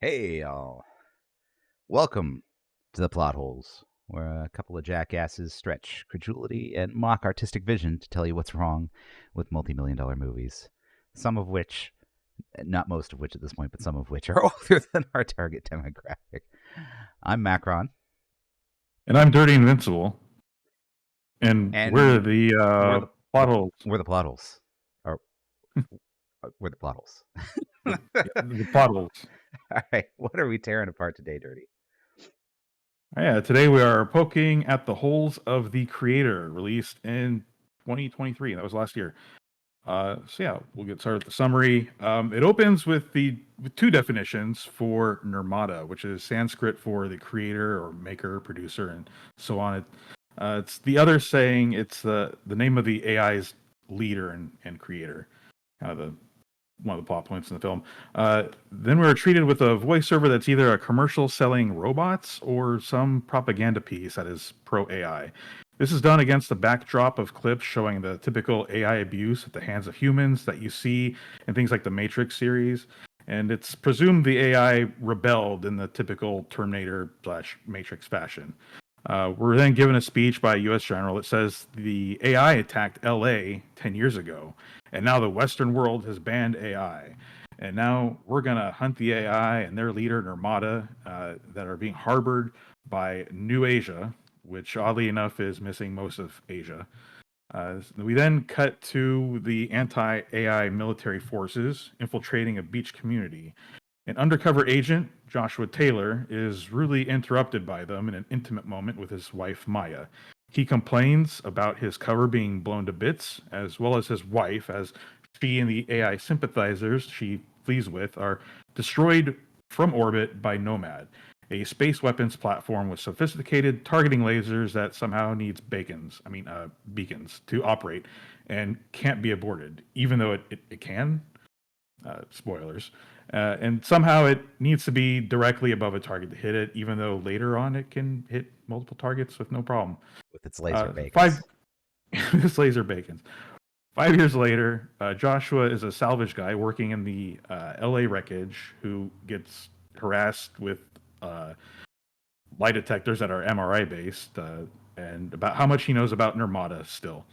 Hey, y'all. Welcome to the Plot Holes, where a couple of jackasses stretch credulity and mock artistic vision to tell you what's wrong with multi-million-dollar movies. Some of which, not most of which at this point, but some of which are older than our target demographic. I'm Macron, And I'm DirtyInvincible, and we're and the we're the plot holes. we're the Plot Holes. Or we're the Plot Holes. The plot holes. All right, what are we tearing apart today, Dirty? Yeah, today we are poking at the holes of the creator, released in 2023. That was last year. We'll get started with the summary. It opens with two definitions for nirmata, which is Sanskrit for the creator or maker, producer, and so on. It's the other saying it's the name of the AI's leader and creator, kind of the one of the plot points in the film. Then we were treated with a voiceover that's either a commercial selling robots or some propaganda piece that is pro AI. This is done against the backdrop of clips showing the typical AI abuse at the hands of humans that you see in things like the Matrix series. And it's presumed the AI rebelled in the typical Terminator/Matrix fashion. We're then given a speech by a U.S. general that says the AI attacked L.A. 10 years ago, and now the Western world has banned AI. And now we're going to hunt the AI and their leader, Nirmata, that are being harbored by New Asia, which oddly enough is missing most of Asia. We then cut to the anti AI military forces infiltrating a beach community. An undercover agent, Joshua Taylor, is rudely interrupted by them in an intimate moment with his wife, Maya. He complains about his cover being blown to bits, as well as his wife, as she and the AI sympathizers she flees with are destroyed from orbit by Nomad, a space weapons platform with sophisticated targeting lasers that somehow needs beacons to operate and can't be aborted, even though it can. Spoilers. And somehow it needs to be directly above a target to hit it, even though later on it can hit multiple targets with no problem. With its laser Five bacons. this laser bacons. 5 years later, Joshua is a salvage guy working in the LA wreckage who gets harassed with uh, lie detectors that are MRI based, and about how much he knows about Nirmata still.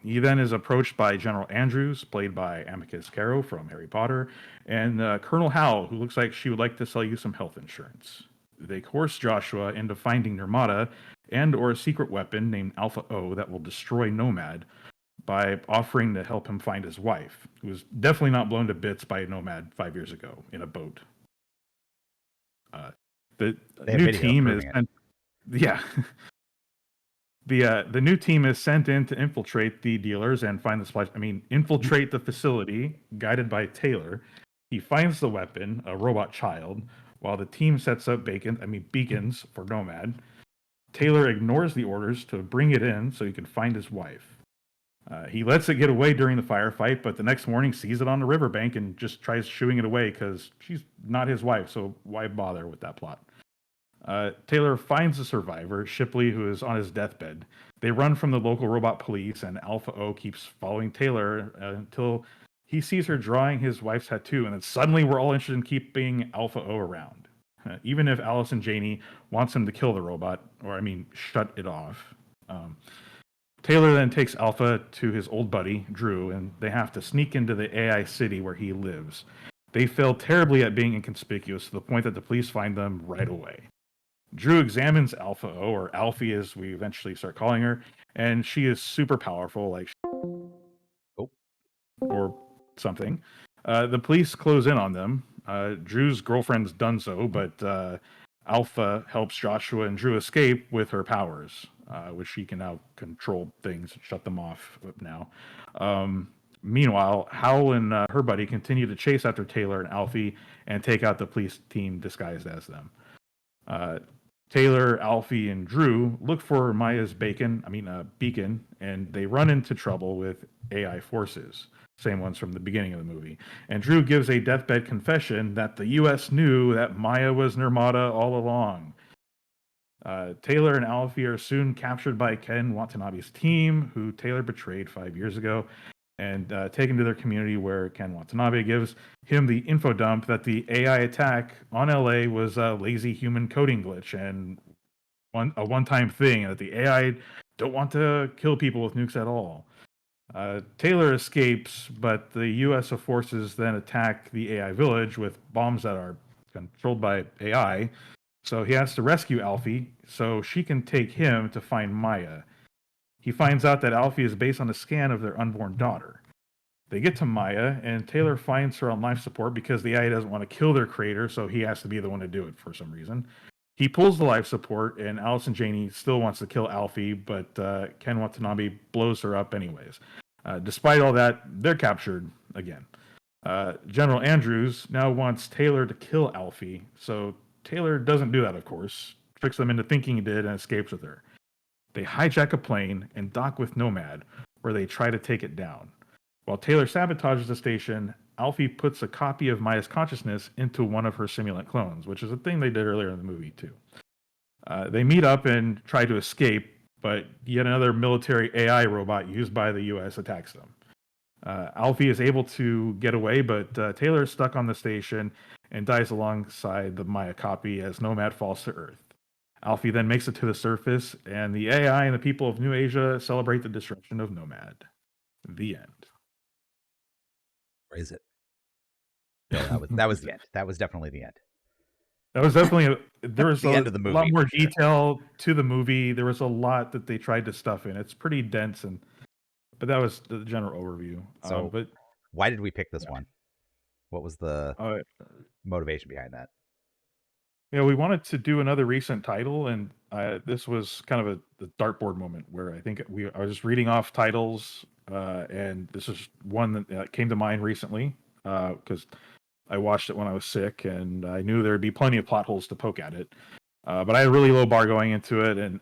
He then is approached by General Andrews, played by Amicus Caro from Harry Potter, and Colonel Howell, who looks like she would like to sell you some health insurance. They coerce Joshua into finding Nirmata and or a secret weapon named Alpha O that will destroy Nomad by offering to help him find his wife, who was definitely not blown to bits by Nomad 5 years ago in a boat. The They have new video team is proving it. yeah. The new team is sent in to infiltrate the dealers and find the supply. Infiltrate the facility, guided by Taylor. He finds the weapon, a robot child, while the team sets up beacons for Nomad. Taylor ignores the orders to bring it in so he can find his wife. He lets it get away during the firefight, but the next morning sees it on the riverbank and just tries shooing it away because she's not his wife, so why bother with that plot? Taylor finds the survivor, Shipley, who is on his deathbed. They run from the local robot police, and Alpha O keeps following Taylor until he sees her drawing his wife's tattoo, and then suddenly we're all interested in keeping Alpha O around. Even if Allison Janney wants him to kill the robot, shut it off. Taylor then takes Alpha to his old buddy, Drew, and they have to sneak into the AI city where he lives. They fail terribly at being inconspicuous to the point that the police find them right away. Drew examines Alpha O, or Alfie as we eventually start calling her, and she is super powerful, Oh, or something. The police close in on them. Drew's girlfriend's done so, but Alpha helps Joshua and Drew escape with her powers, which she can now control things and shut them off now. Meanwhile, Howell and her buddy continue to chase after Taylor and Alfie and take out the police team disguised as them. Taylor, Alfie, and Drew look for Maya's beacon, and they run into trouble with AI forces, same ones from the beginning of the movie. And Drew gives a deathbed confession that the U.S. knew that Maya was Nirmata all along. Taylor and Alfie are soon captured by Ken Watanabe's team, who Taylor betrayed 5 years ago. and take him to their community where Ken Watanabe gives him the info dump that the AI attack on LA was a lazy human coding glitch and a one-time thing, and that the AI don't want to kill people with nukes at all. Taylor escapes, but the U.S. forces then attack the AI village with bombs that are controlled by AI. So he has to rescue Alfie so she can take him to find Maya. He finds out that Alfie is based on a scan of their unborn daughter. They get to Maya, and Taylor finds her on life support because the AI doesn't want to kill their creator, so he has to be the one to do it for some reason. He pulls the life support, and Allison Janney still wants to kill Alfie, but Ken Watanabe blows her up anyways. Despite all that, they're captured again. General Andrews now wants Taylor to kill Alfie, so Taylor doesn't do that, of course, tricks them into thinking he did and escapes with her. They hijack a plane and dock with Nomad, where they try to take it down. While Taylor sabotages the station, Alfie puts a copy of Maya's consciousness into one of her simulant clones, which is a thing they did earlier in the movie, too. They meet up and try to escape, but yet another military AI robot used by the U.S. attacks them. Alfie is able to get away, but Taylor is stuck on the station and dies alongside the Maya copy as Nomad falls to Earth. Alfie then makes it to the surface, and the AI and the people of New Asia celebrate the destruction of Nomad. The end. Is it? No, that was the end. That was definitely the end. That was definitely there was the end of the movie, lot more detail to the movie. There was a lot that they tried to stuff in. It's pretty dense, but that was the general overview. So, but why did we pick this one? What was the motivation behind that? Yeah, we wanted to do another recent title, and this was kind of the dartboard moment where I think I was just reading off titles, and this is one that came to mind recently because I watched it when I was sick, and I knew there'd be plenty of plot holes to poke at it. But I had a really low bar going into it, and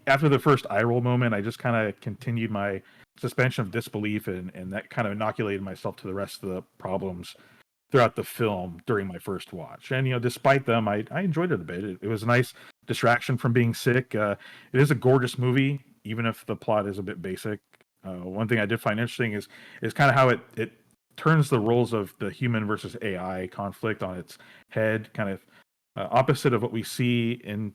after the first eye roll moment, I just kind of continued my suspension of disbelief, and that kind of inoculated myself to the rest of the problems throughout the film during my first watch. And, despite them, I enjoyed it a bit. It was a nice distraction from being sick. It is a gorgeous movie, even if the plot is a bit basic. One thing I did find interesting is kind of how it turns the roles of the human versus AI conflict on its head, kind of opposite of what we see in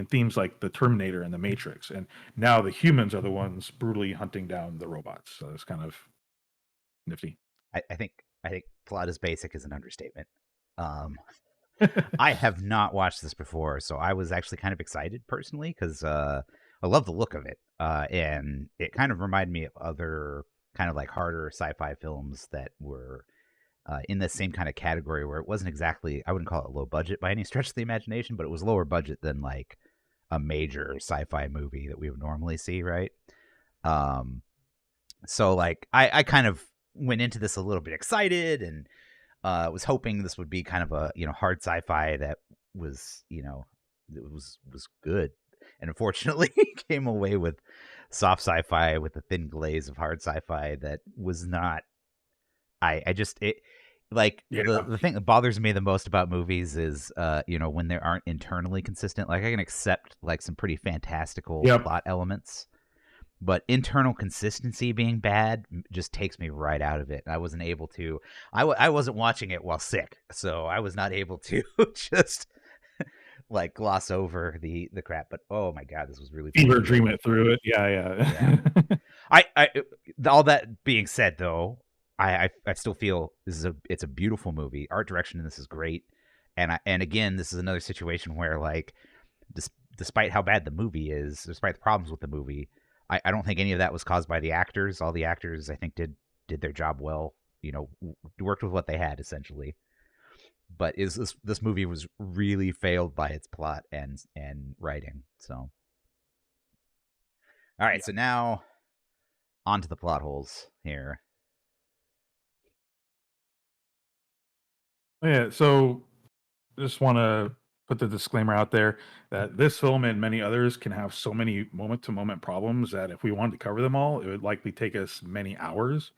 themes like the Terminator and the Matrix. And now the humans are the ones brutally hunting down the robots. So it's kind of nifty. I think plot is basic is an understatement. I have not watched this before, so I was actually kind of excited personally because I love the look of it, and it kind of reminded me of other kind of like harder sci-fi films that were in the same kind of category where it wasn't exactly, I wouldn't call it low budget by any stretch of the imagination, but it was lower budget than like a major sci-fi movie that we would normally see, right? So like I kind of went into this a little bit excited and was hoping this would be kind of a hard sci-fi that was it was good, and unfortunately came away with soft sci-fi with a thin glaze of hard sci-fi that was not. I just it like the thing that bothers me the most about movies is when they aren't internally consistent. Like I can accept like some pretty fantastical plot elements, but internal consistency being bad just takes me right out of it. I wasn't able to. I wasn't watching it while sick, so I was not able to just like gloss over the crap. But oh my god, this was really fever dream it through it. Yeah. I all that being said, though, I still feel it's a beautiful movie. Art direction in this is great, and again, this is another situation where like despite how bad the movie is, despite the problems with the movie, I don't think any of that was caused by the actors. All the actors, I think, did their job well. Worked with what they had essentially. But this movie was really failed by its plot and writing. So, all right. So now, on to the plot holes here. Yeah. So, just want to put the disclaimer out there that this film and many others can have so many moment-to-moment problems that if we wanted to cover them all, it would likely take us many hours.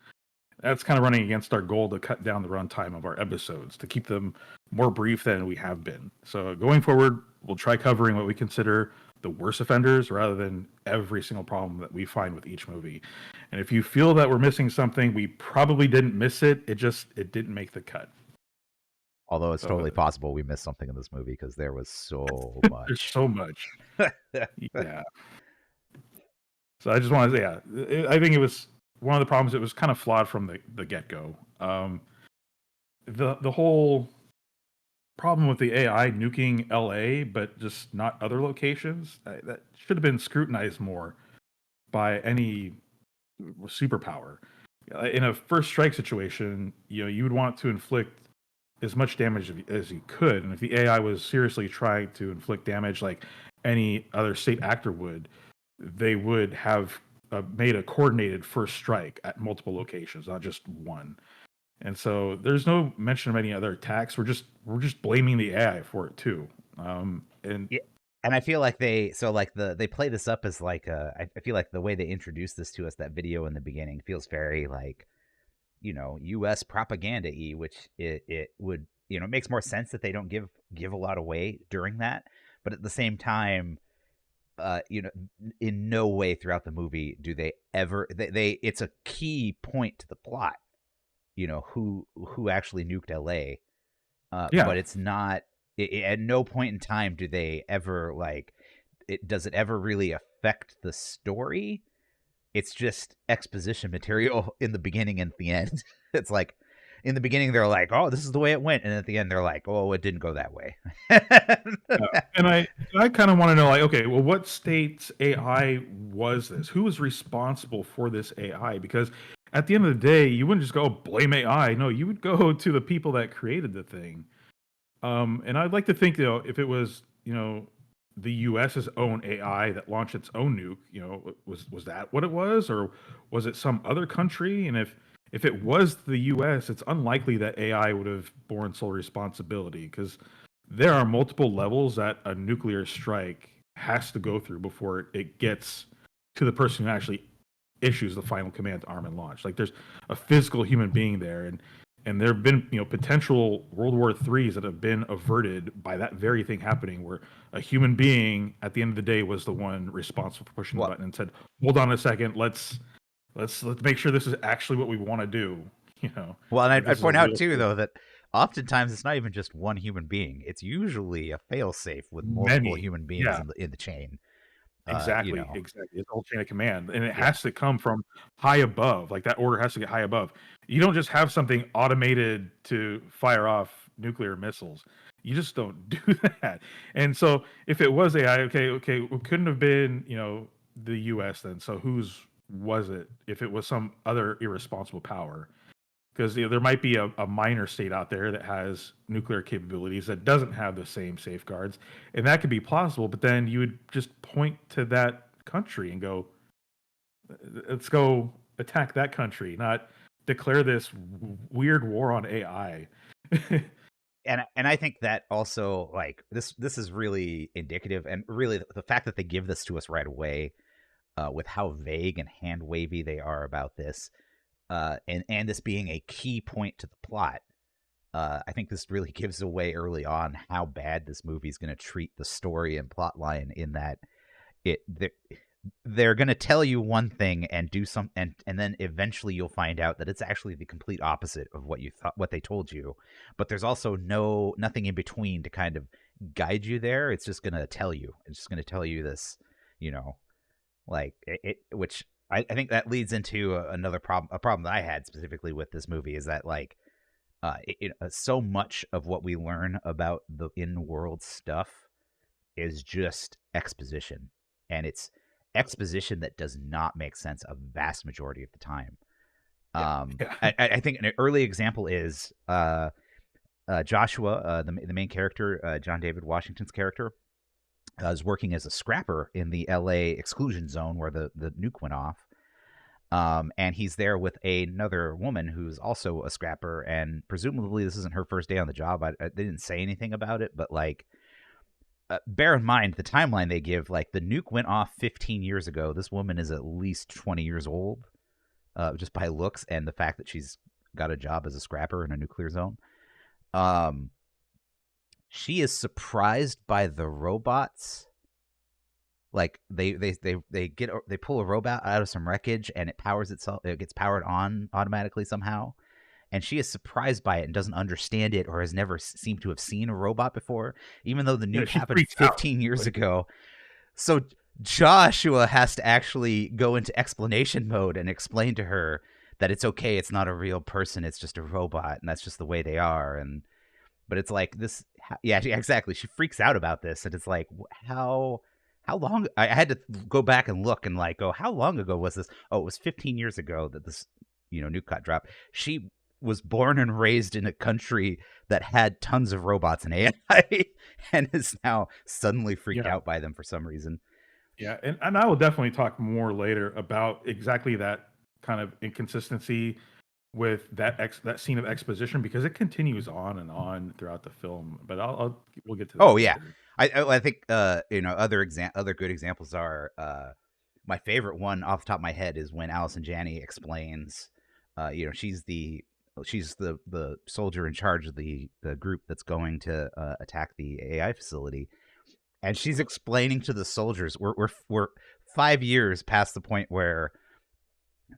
That's kind of running against our goal to cut down the runtime of our episodes, to keep them more brief than we have been. So going forward, we'll try covering what we consider the worst offenders rather than every single problem that we find with each movie. And if you feel that we're missing something, we probably didn't miss it. It didn't make the cut. Although it's So totally possible we missed something in this movie because there was so there's much. so much. Yeah. So I just wanted to say, I think it was one of the problems. It was kind of flawed from the get go. The whole problem with the AI nuking LA, but just not other locations, that should have been scrutinized more by any superpower. In a first strike situation, you would want to inflict as much damage as you could, and if the AI was seriously trying to inflict damage like any other state actor would, they would have made a coordinated first strike at multiple locations, not just one. And so there's no mention of any other attacks. We're just blaming the AI for it too. And Yeah. And I feel like they play this up as like I feel like the way they introduced this to us, that video in the beginning, feels very like, U.S. propaganda-y, which it would, it makes more sense that they don't give a lot away during that. But at the same time, you know, in no way throughout the movie do they ever they it's a key point to the plot, who actually nuked LA. yeah, But it's not at no point in time do they ever like does it ever really affect the story. It's just exposition material in the beginning and at the end. It's like in the beginning they're like, "Oh, this is the way it went," and at the end they're like, "Oh, it didn't go that way." yeah. And I kind of want to know, like, okay, well, what state's AI was this? Who was responsible for this AI? Because at the end of the day, you wouldn't just go blame AI. No, you would go to the people that created the thing. And I'd like to think, if it was, the U.S.'s own AI that launched its own nuke, was that what it was, or was it some other country? And if it was the U.S., it's unlikely that AI would have borne sole responsibility because there are multiple levels that a nuclear strike has to go through before it gets to the person who actually issues the final command to arm and launch. Like there's a physical human being there, and there have been potential World War IIIs that have been averted by that very thing happening, where a human being at the end of the day was the one responsible for pushing the Well, button and said, "Hold on a second, let's make sure this is actually what we want to do." and Like this I'd is a point out real too, thing. though, that oftentimes it's not even just one human being. It's usually a failsafe with multiple Many, human beings yeah. in the chain. Uh, you Exactly, know, exactly. It's all chain of command, and it yeah. has to come from high above. Like that order has to get high above. You don't just have something automated to fire off nuclear missiles. You just don't do that. And so, if it was AI, okay, it couldn't have been the U.S. then. So whose was it? If it was some other irresponsible power, because there might be a minor state out there that has nuclear capabilities that doesn't have the same safeguards, and that could be plausible. But then you would just point to that country and go, "Let's go attack that country," not declare this weird war on AI. And I think that also, like, this is really indicative, and really the fact that they give this to us right away, with how vague and hand wavy they are about this, and this being a key point to the plot. I think this really gives away early on how bad this movie is going to treat the story and plot line, in that it they're going to tell you one thing and do some, and then eventually you'll find out that it's actually the complete opposite of what you thought, what they told you. But there's also nothing in between to kind of guide you there. It's just going to tell you. It's just going to tell you this, you know, like which I think that leads into another problem. A problem that I had specifically with this movie is that, like, so much of what we learn about the in-world stuff is just exposition, and it's exposition that does not make sense a vast majority of the time. Yeah, yeah, I think an early example is Joshua, the main character, John David Washington's character, is working as a scrapper in the LA exclusion zone where the nuke went off. And he's there with another woman who's also a scrapper, and presumably this isn't her first day on the job. They didn't say anything about it, but like, bear in mind the timeline they give. Like, the nuke went off 15 years ago. This woman is at least 20 years old, just by looks and the fact that she's got a job as a scrapper in a nuclear zone. Um, she is surprised by the robots Like they pull a robot out of some wreckage and it powers itself. It gets powered on automatically somehow, and she is surprised by it and doesn't understand it or has never seemed to have seen a robot before, even though the Yeah, nuke she happened freaks out. 15 years Like, ago. So Joshua has to actually go into explanation mode and explain to her that it's okay, it's not a real person, it's just a robot, and that's just the way they are. And but it's like this, yeah, exactly. She freaks out about this, and it's like, how long? I had to go back and look and like go, how long ago was this? Oh, it was 15 years ago that this, nuke got dropped. She was born and raised in a country that had tons of robots and AI, and is now suddenly freaked yeah, out by them for some reason. yeah, and I will definitely talk more later about exactly that kind of inconsistency with that scene of exposition because it continues on throughout the film. But we'll get to Oh that yeah, later. I think other good examples are my favorite one off the top of my head is when Allison Janney explains, she's the soldier in charge of the group that's going to attack the AI facility, and she's explaining to the soldiers we're 5 years past the point where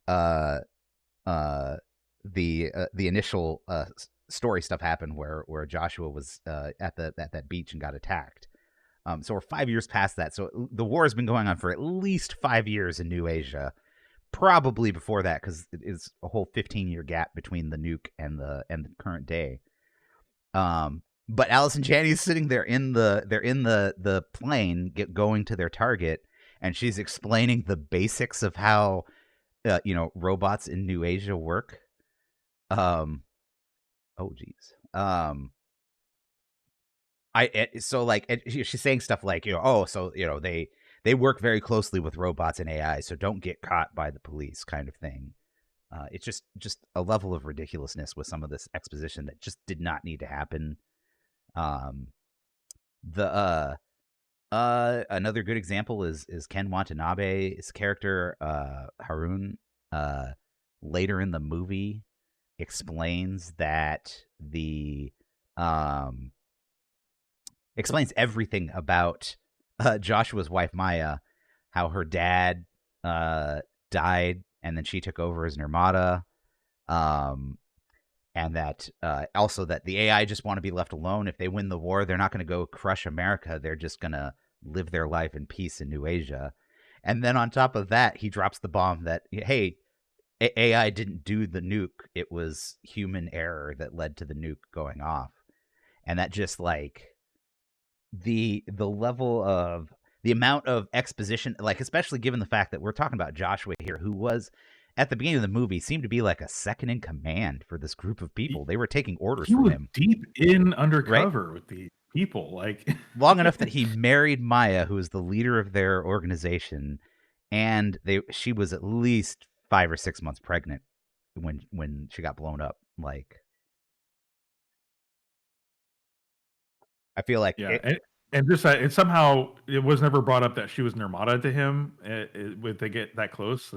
uh the initial story stuff happened where Joshua was at that beach and got attacked. So we're 5 years past that. So the war has been going on for at least 5 years in New Asia, probably before that because it is a whole 15-year gap between the nuke and the current day. But Allison Janney is sitting there in the plane going to their target, and she's explaining the basics of how robots in New Asia work. Um, oh geez. So like she's saying stuff like oh so they work very closely with robots and AI, so don't get caught by the police kind of thing. It's just a level of ridiculousness with some of this exposition that just did not need to happen. Um, the Another good example is Ken Watanabe's character Harun. Later in the movie, explains that the um explains everything about Joshua's wife Maya, how her dad uh, died and then she took over as Nirmata, um, and that also that the AI just want to be left alone. If they win the war, they're not going to go crush America. They're just going to live their life in peace in New Asia. And then on top of that, he drops the bomb that hey, AI didn't do the nuke. It was human error that led to the nuke going off. And that just like the level of the amount of exposition, like especially given the fact that we're talking about Joshua here, who was at the beginning of the movie seemed to be like a second in command for this group of He, people. They were taking orders he from was him, deep in right? undercover with the people. Like, Long enough that he married Maya, who is the leader of their organization, and she was at least 5 or 6 months pregnant when she got blown up. Like I feel like yeah, it. and just that it somehow it was never brought up that she was Nirmata to him. Would they get that close?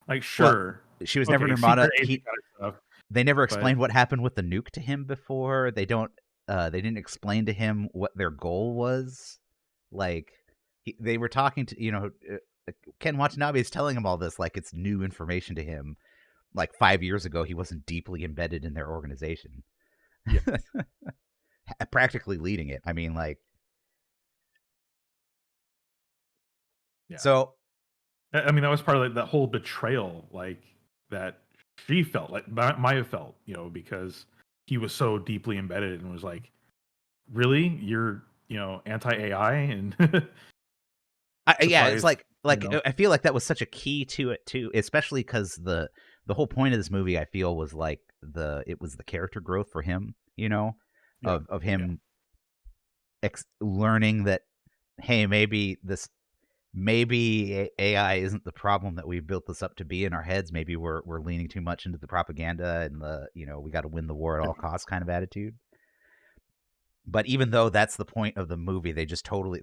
Like, Well, sure, she was never okay, Nirmata. secret agent kind of stuff, They never but explained what happened with the nuke to him before. They didn't explain to him what their goal was. Like they were talking to Ken Watanabe is telling him all this like it's new information to him. Like 5 years ago, he wasn't deeply embedded in their organization, yeah, practically leading it. I mean, like yeah. so. I mean, that was part of like that whole betrayal, like that she felt, like Maya felt, because he was so deeply embedded and was like, "Really, you're anti AI?" And Yeah, it's surprised, like I feel like that was such a key to it too, especially because the whole point of this movie I feel was like it was the character growth for him, yeah, of yeah, him learning that hey maybe AI isn't the problem that we've built this up to be in our heads. Maybe we're leaning too much into the propaganda and the we got to win the war at yeah. all costs kind of attitude. But even though that's the point of the movie, they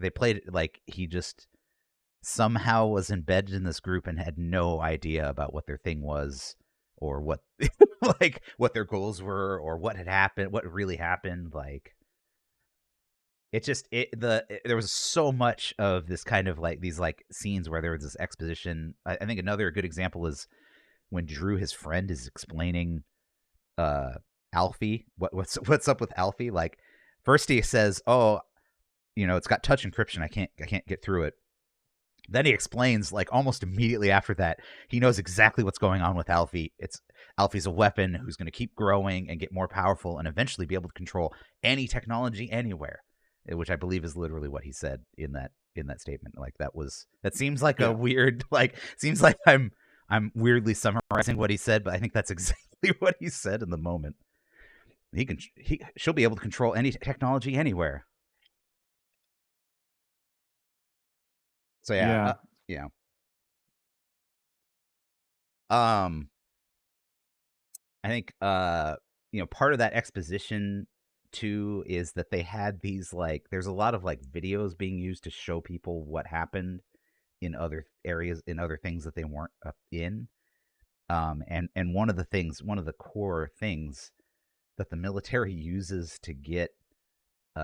played it like he just somehow was embedded in this group and had no idea about what their thing was or what like what their goals were or what had happened, what really happened. Like there was so much of this kind of like these like scenes where there was this exposition. I think another good example is when Drew, his friend, is explaining uh Alfie what's up with Alfie. Like first he says, "Oh, it's got touch encryption. I can't get through it." Then he explains, like almost immediately after that, he knows exactly what's going on with Alfie. Alfie's a weapon who's going to keep growing and get more powerful and eventually be able to control any technology anywhere, which I believe is literally what he said in that statement. Like that seems like a Yeah. weird seems like I'm weirdly summarizing what he said, but I think that's exactly what he said in the moment. She'll be able to control any technology anywhere. So yeah, Yeah. yeah. Um, I think part of that exposition too is that they had these like there's a lot of like videos being used to show people what happened in other areas in other things that they weren't in. And one of the core things that the military uses to get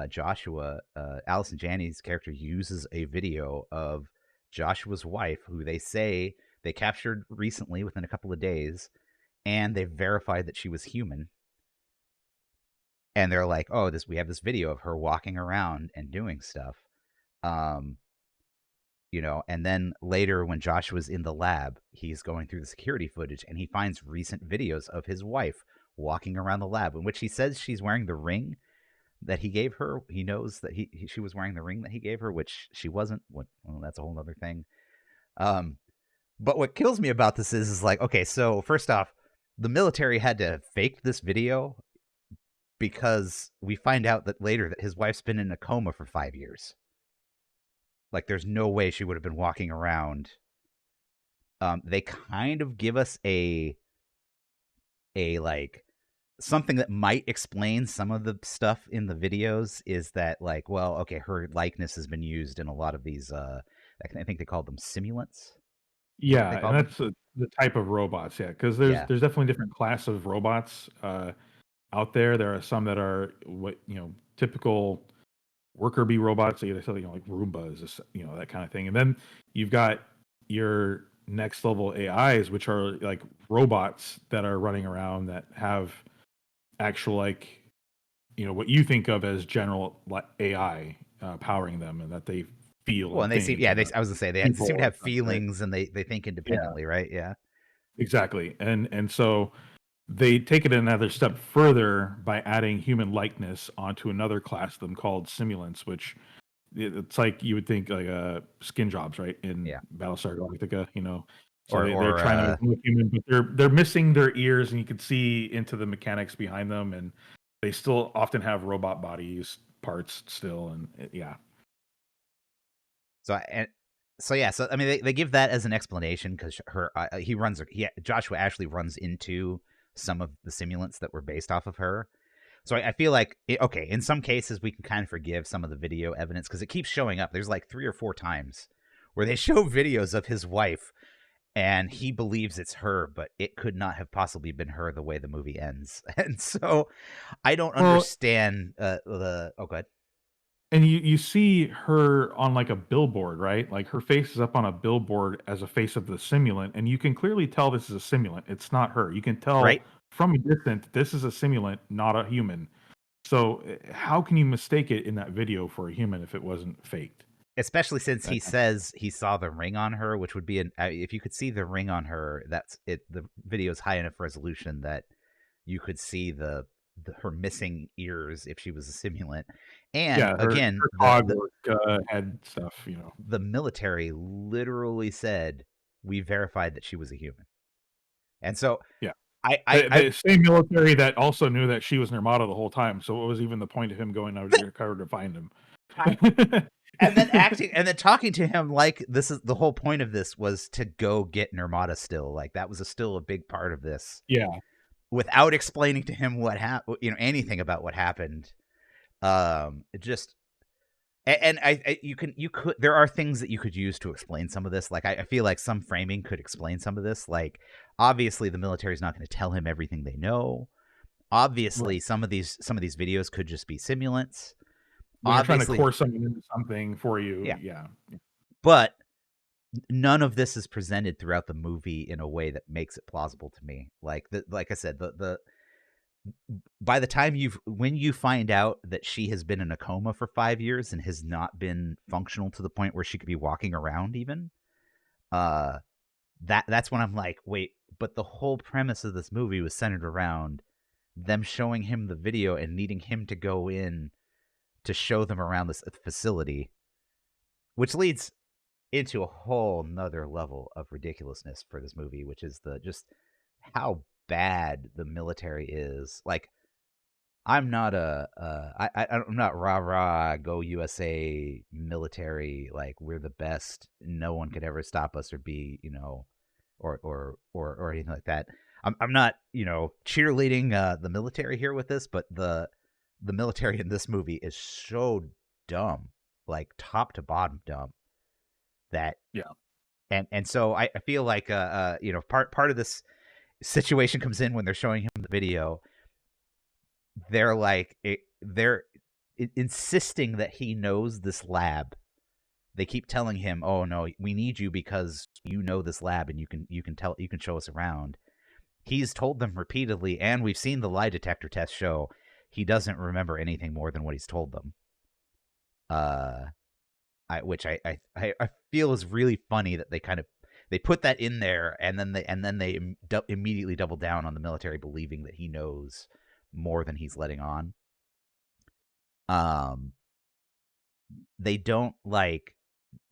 Joshua, Allison Janney's character uses a video of Joshua's wife, who they say they captured recently within a couple of days, and they verified that she was human. And they're like, "Oh, we have this video of her walking around and doing stuff." Um, and then later when Joshua's in the lab, he's going through the security footage and he finds recent videos of his wife walking around the lab in which he says she's wearing the ring that he gave her. He knows that she was wearing the ring that he gave her, which she wasn't. Well, that's a whole other thing. Um, but what kills me about this is like, okay, so first off, the military had to fake this video because we find out that later that his wife's been in a coma for 5 years. Like, there's no way she would have been walking around. They kind of give us a like something that might explain some of the stuff in the videos is that like, well, okay, her likeness has been used in a lot of these. I think they called them simulants. Is that what they Yeah, and called them? that's the type of robots, yeah, because Yeah. there's definitely different class of robots, out there. There are some that are what, typical worker bee robots, they say, like Roombas, that kind of thing. And then you've got your next level AIs, which are like robots that are running around that have actual, like, what you think of as general AI powering them, and that they feel Well, and and they seem, think, yeah, and they, are I was gonna say they people seem to and have such, right? feelings and they think Yeah, independently, right? Yeah. exactly. And so they take it another step further by adding human likeness onto another class of them called simulants, which it's like you would think like skin jobs, right? In Yeah. Battlestar Galactica, So Or they're or trying to make them look human, but they're missing their ears, and you can see into the mechanics behind them, and they still often have robot bodies parts still, and yeah, So and so yeah, so I mean they give that as an explanation because Joshua actually runs into some of the simulants that were based off of her. So I feel like okay, in some cases we can kind of forgive some of the video evidence because it keeps showing up. There's like 3 or 4 times where they show videos of his wife and he believes it's her, but it could not have possibly been her the way the movie ends. And so I don't well, understand the oh good. and you see her on like a billboard, right? Like her face is up on a billboard as a face of the simulant, and you can clearly tell this is a simulant. It's not her. You can Right? tell from a distance this is a simulant, not a human. So how can you mistake it in that video for a human if it wasn't faked? Especially since he That kind says he saw the ring on her, which would be if you could see the ring on her, that's it. The video is high enough resolution that you could see her missing ears if she was a simulant. And Yeah, again, her cog work, had stuff, the military literally said we verified that she was a human. And so Yeah. I The same military that also knew that she was Nirmata the whole time, so what was even the point of him going out to cover to find him? I and then acting and then talking to him like this is the whole point of this was to go get Nirmata still. Like that was still a big part of this Yeah. without explaining to him what happened, anything about what happened. It just and you could there are things that you could use to explain some of this. Like I feel like some framing could explain some of this. Like obviously the military is not going to tell him everything they know. Obviously Right. some of these videos could just be simulants. when you're trying to obviously, coerce someone into something for you. yeah, Yeah. but none of this is presented throughout the movie in a way that makes it plausible to me. Like I said, the by the time when you find out that she has been in a coma for 5 years and has not been functional to the point where she could be walking around even, uh, that's when I'm like, wait, but the whole premise of this movie was centered around them showing him the video and needing him to go in to show them around this facility, which leads into a whole nother level of ridiculousness for this movie, which is the just how bad the military is. Like, I'm not I'm not rah rah go USA military, like we're the best, no one could ever stop us or be, or anything like that. I'm not, cheerleading the military here with this, but the military in this movie is so dumb, like top to bottom dumb, that Yeah. and so I feel like part of this situation comes in when they're showing him the video. They're insisting that he knows this lab. They keep telling him, "Oh no, we need you because you know this lab and you can show us around." He's told them repeatedly, and we've seen the lie detector test show he doesn't remember anything more than what he's told them. Which I feel is really funny that they put that in there, and then they immediately double down on the military believing that he knows more than he's letting on. They don't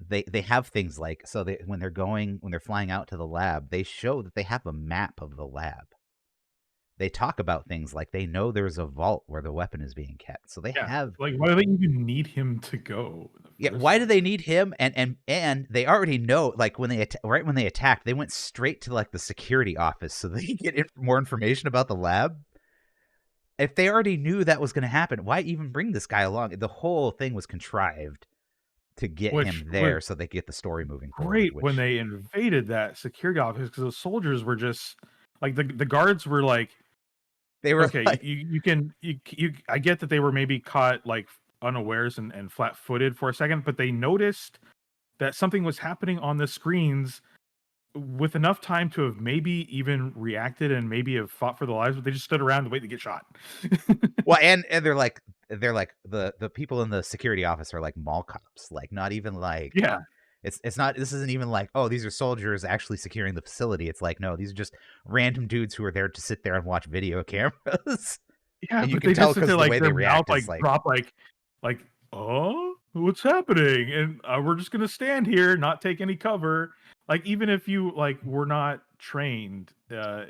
they have things like, so when they're flying out to the lab, they show that they have a map of the lab. They talk about things like they know there's a vault where the weapon is being kept. So they Yeah. have, Like, why do they even need him to go in the yeah. first Why do place? they need him? And they already know, like when right when they attacked, they went straight to like the security office so they could get more information about the lab. If they already knew that was going to happen, why even bring this guy along? The whole thing was contrived to get Which him was there so they get the story moving forward. great when Which they invaded that security office because the soldiers were just like the guards were like, they were okay, like, you can you I get that they were maybe caught like unawares and flat footed for a second, but they noticed that something was happening on the screens with enough time to have maybe even reacted and maybe have fought for their lives, but they just stood around to wait to get shot. well, and they're like the people in the security office are like mall cops, like not even like Yeah. it's not, this isn't even like, oh, these are soldiers actually securing the facility. It's like, no, these are just random dudes who are there to sit there and watch video cameras. Yeah, And you but can they tell just sit because there the like way they their mouth react like is like, drop like, "Oh, what's happening?" And, "We're just gonna stand here, not take any cover." Like, even if you, like, were not trained,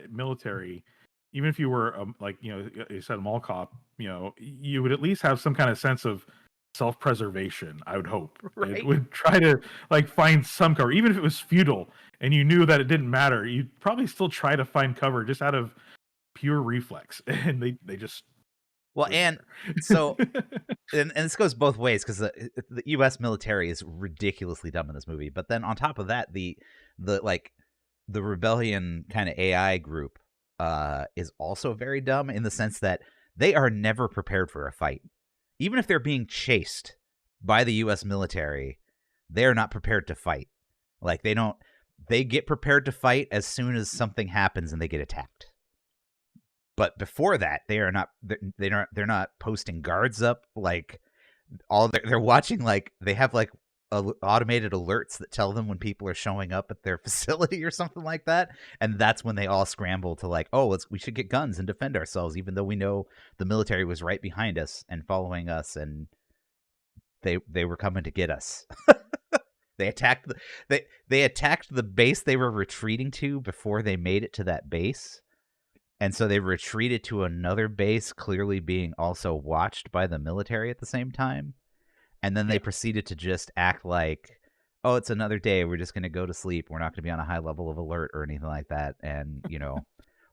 military, even if you were, like, you said a mall cop, you would at least have some kinda sense of self-preservation, I would hope. It right? would try to, like, find some cover. Even if it was futile and you knew that it didn't matter, you'd probably still try to find cover just out of pure reflex, and they just Well, stood and there. so and this goes both ways because the U.S. military is ridiculously dumb in this movie. But then on top of that, the like the rebellion kind of AI group is also very dumb in the sense that they are never prepared for a fight. Even if they're being chased by the U.S. military, they're not prepared to fight. Like they don't. They get prepared to fight as soon as something happens and they get attacked. But before that, they are not. They're not posting guards up. Like they're watching. Like they have like automated alerts that tell them when people are showing up at their facility or something like that. And that's when they all scramble to like, oh, we should get guns and defend ourselves, even though we know the military was right behind us and following us, and they were coming to get us. They attacked they attacked the base they were retreating to before they made it to that base. And so they retreated to another base, clearly being also watched by the military at the same time. And then they Yeah. proceeded to just act like, oh, it's another day. We're just going to go to sleep. We're not going to be on a high level of alert or anything like that. And,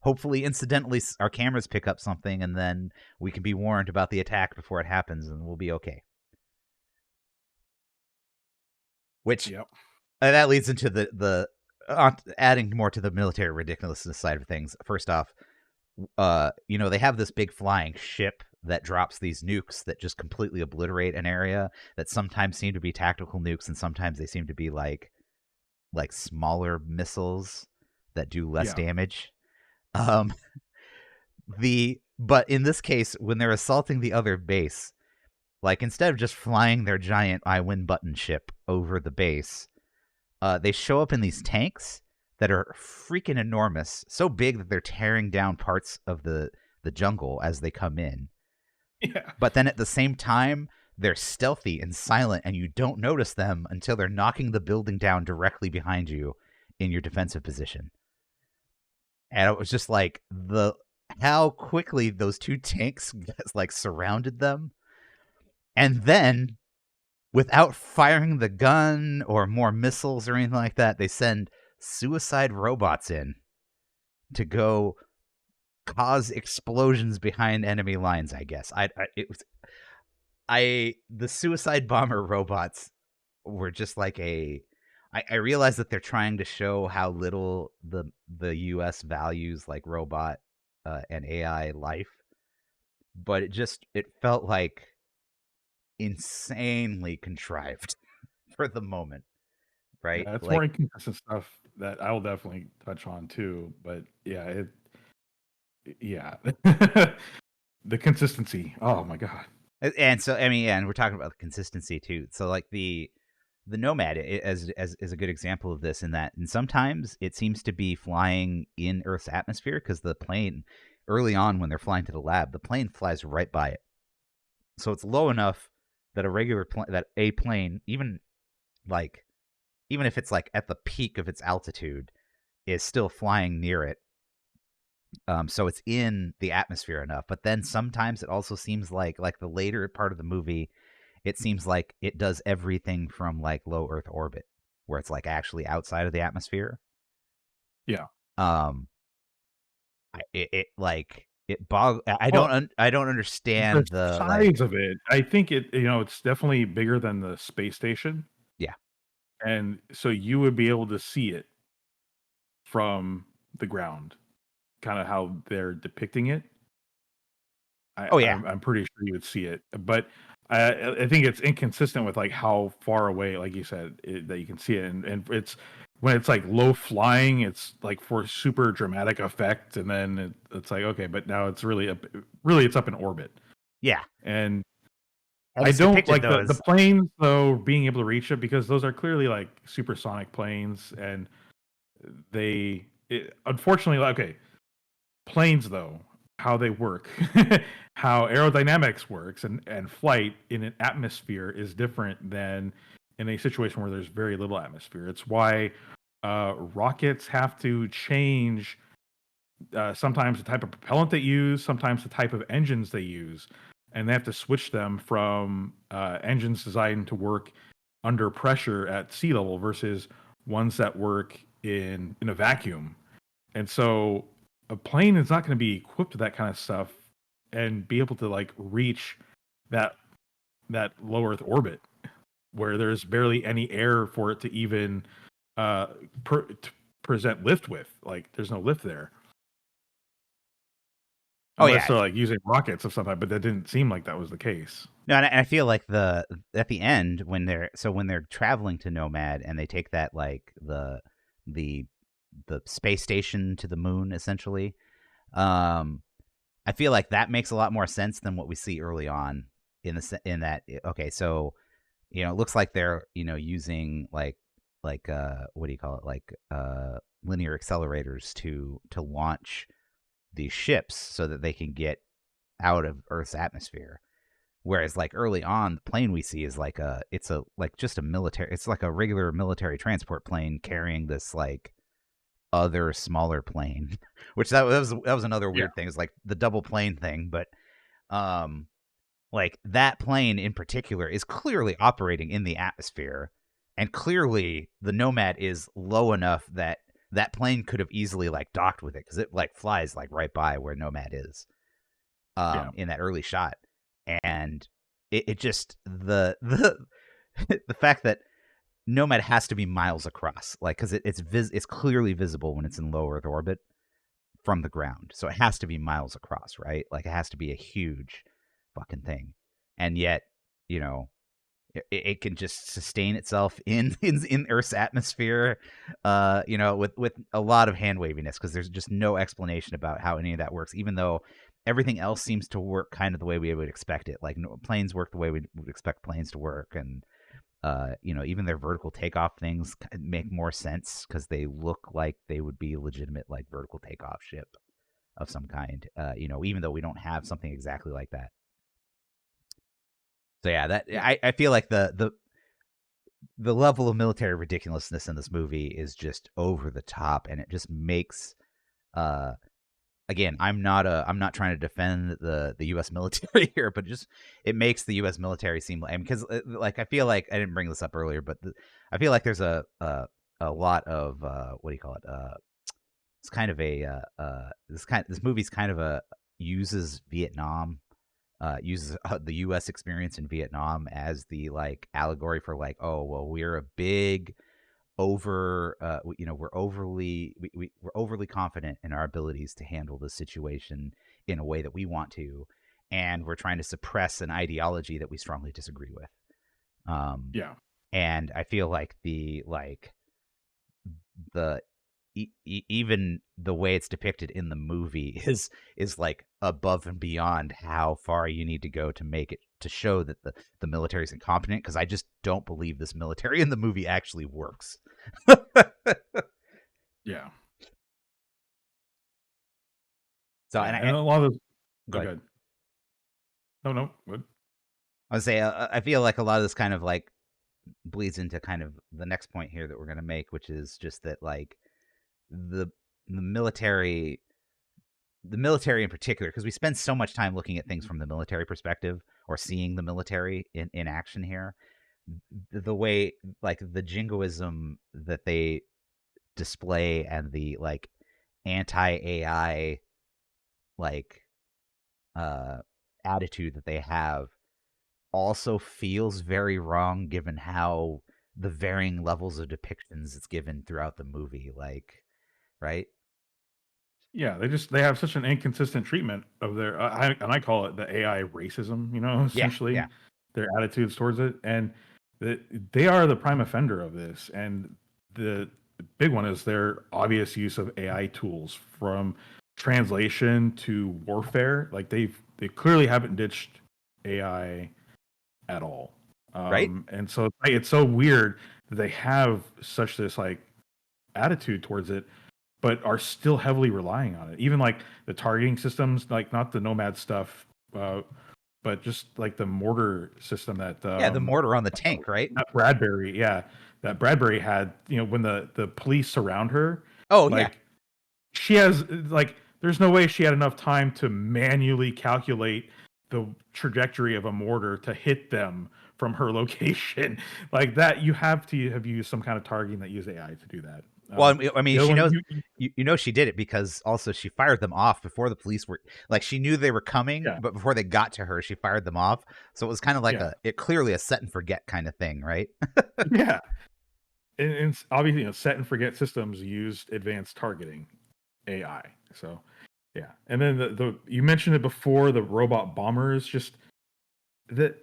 hopefully, incidentally, our cameras pick up something and then we can be warned about the attack before it happens and we'll be okay. Which, Yep. that leads into the adding more to the military ridiculousness side of things. First off, they have this big flying ship that drops these nukes that just completely obliterate an area, that sometimes seem to be tactical nukes and sometimes they seem to be like smaller missiles that do less Yeah. damage. Um, but in this case, when they're assaulting the other base, like instead of just flying their giant I win button ship over the base, they show up in these tanks that are freaking enormous, so big that they're tearing down parts of the jungle as they come in. Yeah. But then at the same time, they're stealthy and silent, and you don't notice them until they're knocking the building down directly behind you in your defensive position. And it was just like how quickly those two tanks like surrounded them, and then without firing the gun or more missiles or anything like that, they send suicide robots in to go cause explosions behind enemy lines. I guess the suicide bomber robots were just like I realize that they're trying to show how little the U.S. values like robot and AI life, but it felt like insanely contrived for the moment, right? Yeah, it's more Like, inconsistent stuff that I will definitely touch on too. But yeah, yeah, the consistency. Oh my god. and so I mean, yeah, and we're talking about the consistency too. So like the Nomad as is a good example of this in that, and sometimes it seems to be flying in Earth's atmosphere because the plane early on when they're flying to the lab, the plane flies right by it, so it's low enough that a plane, like even if it's like at the peak of its altitude, is still flying near it. So it's in the atmosphere enough. But then sometimes it also seems like the later part of the movie, it seems like it does everything from like low Earth orbit, where it's like actually outside of the atmosphere. Yeah. Um, it like it bog. Well, I don't the understand the size of it, I think it's definitely bigger than the space station, yeah. and so you would be able to see it from the ground, kind of how they're depicting it. Oh yeah. I'm pretty sure you would see it, but I think it's inconsistent with like how far away, like you said, that you can see it, and it's when it's like low flying, it's like for super dramatic effect, and then it's like okay, but now it's really it's up in orbit, Yeah. and And I it's don't depicted like though the as planes though being able to reach it because those are clearly like supersonic planes, and unfortunately, okay, planes though, how they work, how aerodynamics works, and flight in an atmosphere is different than in a situation where there's very little atmosphere. It's why rockets have to change sometimes the type of propellant they use, sometimes the type of engines they use, and they have to switch them from engines designed to work under pressure at sea level versus ones that work in a vacuum. And so a plane is not going to be equipped with that kind of stuff and be able to like reach that low Earth orbit where there's barely any air for it to even uh to present lift with. Like there's no lift there oh unless yeah. they're like using rockets of some type, but that didn't seem like that was the case. No, and I feel like at the end when they're traveling to Nomad and they take that like the space station to the moon essentially. Um, I feel like that makes a lot more sense than what we see early on in that. Okay, so it looks like they're using what do you call it, like linear accelerators to launch these ships so that they can get out of Earth's atmosphere. Whereas like early on, the plane we see is it's like a regular military transport plane carrying this like other smaller plane, which that was another Yeah. weird thing. Is like the double plane thing, but um, like that plane in particular is clearly operating in the atmosphere, and clearly the Nomad is low enough that that plane could have easily like docked with it because it like flies like right by where Nomad is Yeah. in that early shot, and it just the fact that Nomad has to be miles across, like because it's clearly visible when it's in low Earth orbit from the ground, so it has to be miles across, right? Like it has to be a huge fucking thing, and yet, you know, it can just sustain itself in Earth's atmosphere, you know, with a lot of hand waviness, because there's just no explanation about how any of that works, even though everything else seems to work kind of the way we would expect it. Like, planes work the way we would expect planes to work, and you know, even their vertical takeoff things make more sense because they look like they would be legitimate, like, vertical takeoff ship of some kind. You know, even though we don't have something exactly like that. So yeah, that Yeah. I feel like the level of military ridiculousness in this movie is just over the top, and it just makes uh again, I'm not trying to defend the US military here, but it makes the US military seem like, because like, I feel like I didn't bring this up earlier, but I feel like there's a lot of what do you call it, it's kind of a this movie's kind of a uses Vietnam, uses the U.S. experience in Vietnam as the, like, allegory for, like, oh well, we're a big you know, we're overly confident in our abilities to handle the situation in a way that we want to, and we're trying to suppress an ideology that we strongly disagree with. Um, Yeah. and I feel like the even the way it's depicted in the movie is like above and beyond how far you need to go to make it to show that the military is incompetent, because I just don't believe this military in the movie actually works. Yeah. So, Yeah. And a lot of those. go Oh, ahead. good. No, no. Good. I would say I feel like a lot of this kind of, like, bleeds into kind of the next point here that we're going to make, which is just that, like, the the military the military in particular, because we spend so much time looking at things from the military perspective, or seeing the military in action here, the way, like, the jingoism that they display, and the, like, anti-AI, like, uh attitude that they have, also feels very wrong, given how the varying levels of depictions it's given throughout the movie, like, right? Yeah, they have such an inconsistent treatment of their and I call it the AI racism, you know, Yeah, essentially yeah, their attitudes towards it, and they are the prime offender of this. And the big one is their obvious use of AI tools, from translation to warfare. Like they clearly haven't ditched AI at all. right. And so it's so weird that they have such this like attitude towards it, but are still heavily relying on it. Even like the targeting systems, like not the Nomad stuff, but just like the mortar system Yeah, the mortar on the tank, right? that Bradbury, yeah, that Bradbury had. You know, when the police surround her, Oh yeah, like she has like there's no way she had enough time to manually calculate the trajectory of a mortar to hit them from her location. Like that, you have to have used some kind of targeting that used AI to do that. well, Um, I mean, the other she one, knows. You know, she did it because also she fired them off before the police were, like, she knew they were coming, yeah, but before they got to her, she fired them off. So it was kind of like yeah, clearly a set and forget kind of thing, right? yeah. And obviously, you know, set and forget systems used advanced targeting AI. So yeah, and then the you mentioned it before, the robot bombers, just that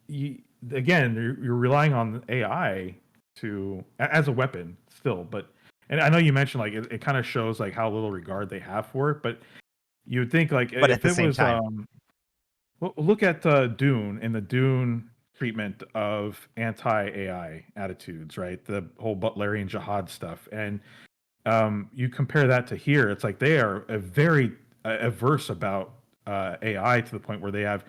you again you're relying on AI to as a weapon still. But and I know you mentioned like it kind of shows like how little regard they have for it, but you would think like But at if the it same was time, well, look at Dune and the Dune treatment of anti AI attitudes, right? The whole Butlerian jihad stuff, and you compare that to here, it's like they are a very averse about AI to the point where they have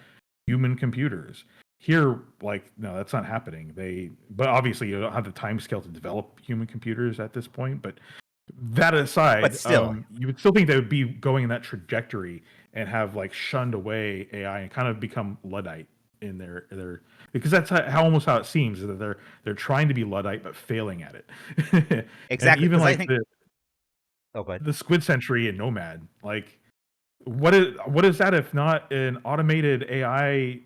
human computers. Here, like, no, that's not happening. But obviously, you don't have the time scale to develop human computers at this point. But that but aside, still, you would still think they would be going in that trajectory and have like shunned away AI and kind of become Luddite in their because that's how almost how it seems is that they're trying to be Luddite but failing at it. And exactly, even because I like think. Oh, go ahead. the Squid Sentry and Nomad. Like, what is that if not an automated AI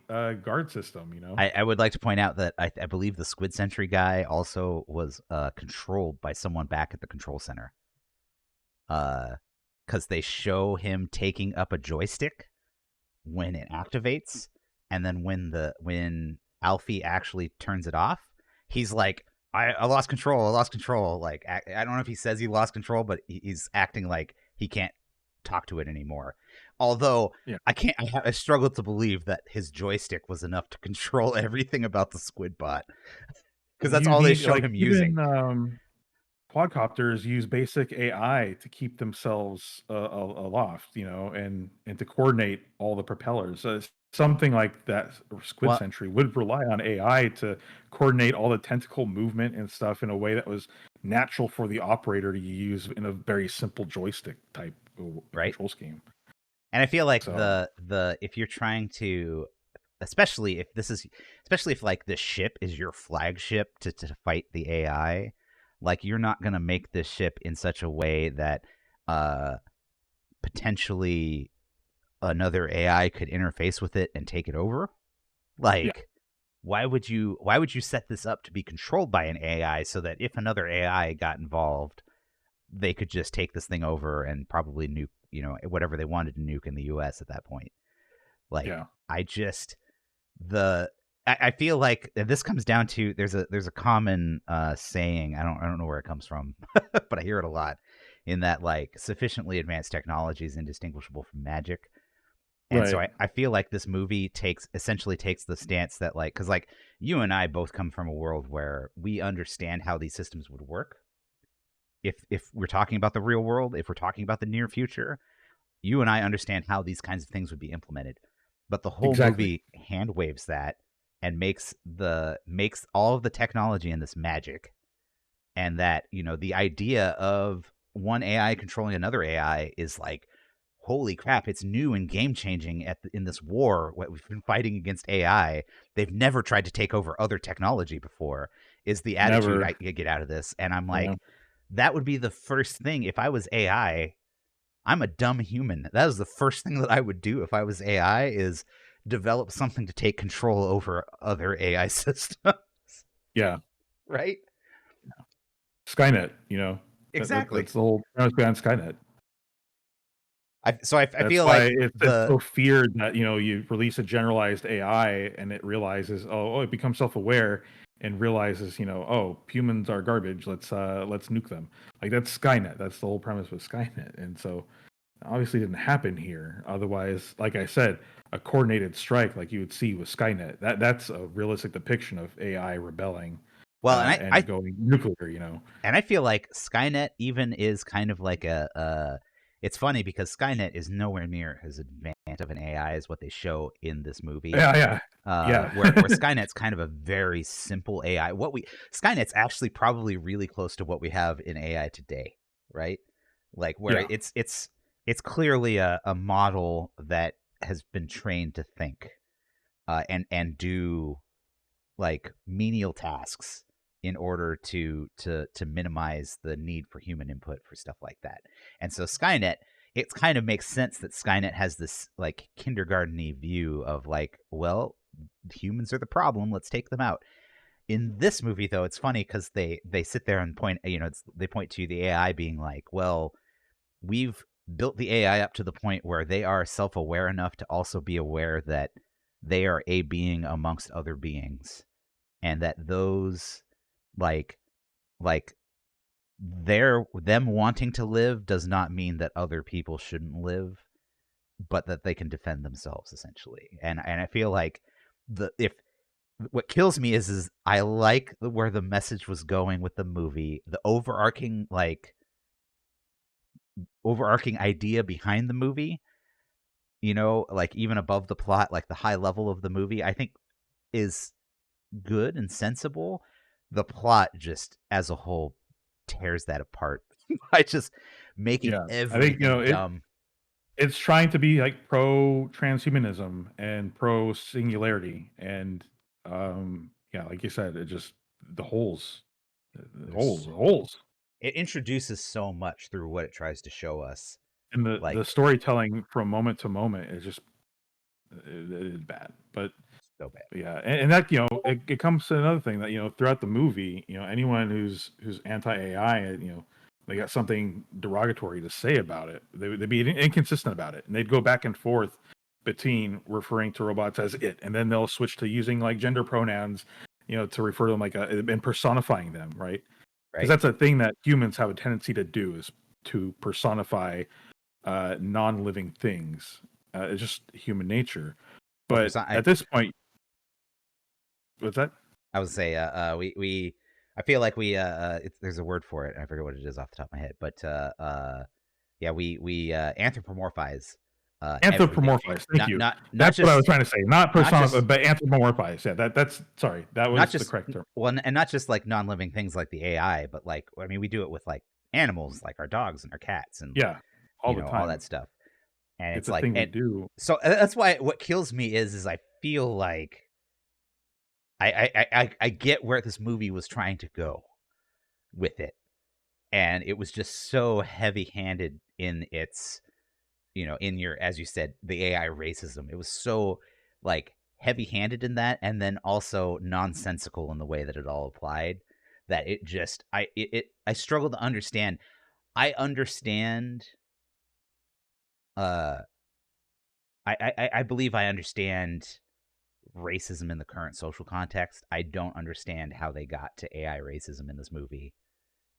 guard system? You know? I would like to point out that I believe the Squid Sentry guy also was controlled by someone back at the control center. Because they show him taking up a joystick, when it activates, and then when Alfie actually turns it off, he's like, I lost control. I lost control. Like I don't know if he says he lost control, but he's acting like he can't talk to it anymore. Although Yeah. I can't, I struggle to believe that his joystick was enough to control everything about the squid bot, because that's You all they need show like him even using. quadcopters use basic AI to keep themselves aloft, and to coordinate all the propellers. Something like that Squid Well, Sentry would rely on AI to coordinate all the tentacle movement and stuff in a way that was natural for the operator to use in a very simple joystick type right. control scheme. And I feel like So the if you're trying to, especially if like the ship is your flagship to fight the AI, like you're not gonna make this ship in such a way that uh potentially another AI could interface with it and take it over. yeah, Like why would you set this up to be controlled by an AI so that if another AI got involved, they could just take this thing over and probably nuke, whatever they wanted to nuke in the US at that point. Like yeah, I just the I feel like this comes down to there's a common saying. I don't know where it comes from, but I hear it a lot. In that, like, sufficiently advanced technology is indistinguishable from magic. And so right, I feel like this movie essentially takes the stance that, like, because like you and I both come from a world where we understand how these systems would work. If we're talking about the real world, if we're talking about the near future, you and I understand how these kinds of things would be implemented. But the whole exactly, movie hand waves that and makes all of the technology in this magic, and that, the idea of one AI controlling another AI is like, holy crap, it's new and game changing in this war. What we've been fighting against AI, they've never tried to take over other technology before. Is the attitude I never, get out of this, and I'm yeah, like, that would be the first thing if I was AI. I'm a dumb human. That is the first thing that I would do if I was AI, is develop something to take control over other AI systems, yeah. right? Skynet, Exactly. that's the whole premise behind Skynet. I That's feel why like it's so feared that, you release a generalized AI and it realizes, it becomes self-aware and realizes, oh, humans are garbage. Let's nuke them. Like that's Skynet. That's the whole premise with Skynet. And so obviously didn't happen here. Otherwise, like I said, a coordinated strike like you would see with Skynet, that's a realistic depiction of AI rebelling well, and going nuclear. and I feel like Skynet even is kind of like a. It's funny because Skynet is nowhere near as advanced of an AI as what they show in this movie. Yeah, yeah. Where Yeah. Skynet's kind of a very simple AI. Skynet's actually probably really close to what we have in AI today, right? Like where Yeah. it's clearly a model that has been trained to think, and do like menial tasks in order to minimize the need for human input for stuff like that. And so Skynet, it kind of makes sense that Skynet has this like kindergarten-y view of like, well, humans are the problem, let's take them out. In this movie though, it's funny because they sit there and point, they point to the AI being like, well, we've built the AI up to the point where they are self-aware enough to also be aware that they are a being amongst other beings, and that those, like like them wanting to live does not mean that other people shouldn't live, but that they can defend themselves essentially. And I feel like the if what kills me is I like where the message was going with the movie, the overarching idea behind the movie, like even above the plot, like the high level of the movie, I think is good and sensible. The plot just as a whole tears that apart by just making Yeah. I think, everything dumb. it's trying to be like pro transhumanism and pro singularity. And yeah, like you said, it just the holes. The holes, There's the holes. It introduces so much through what it tries to show us. And the Like, storytelling from moment to moment is just it is bad. But so bad. yeah, and that it comes to another thing that throughout the movie, anyone who's anti AI, they got something derogatory to say about it. They'd be inconsistent about it, and they'd go back and forth between referring to robots as it, and then they'll switch to using like gender pronouns, to refer to them like and personifying them, right? Because right? that's a thing that humans have a tendency to do, is to personify non-living things. It's just human nature. Or But at this point, what's that? I would say I feel like there's a word for it. I forget what it is off the top of my head, but yeah, we anthropomorphize everything. Anthropomorphize. Thank you. Not That's what I was just trying to say. Not not personify, just but anthropomorphize. Yeah, that's sorry. That not was the just correct term. well, and not just like non-living things like the AI, but like I mean, we do it with like animals, like our dogs and our cats, and Yeah, all the all that time. stuff. And It's it's a like, thing we and do. so that's why what kills me is I feel like I get where this movie was trying to go with it, and it was just so heavy-handed in its in your, as you said, the AI racism. It was so like heavy-handed in that, and then also nonsensical in the way that it all applied, that it just I struggle to understand. I understand uh I believe I understand racism in the current social context. I don't understand how they got to AI racism in this movie,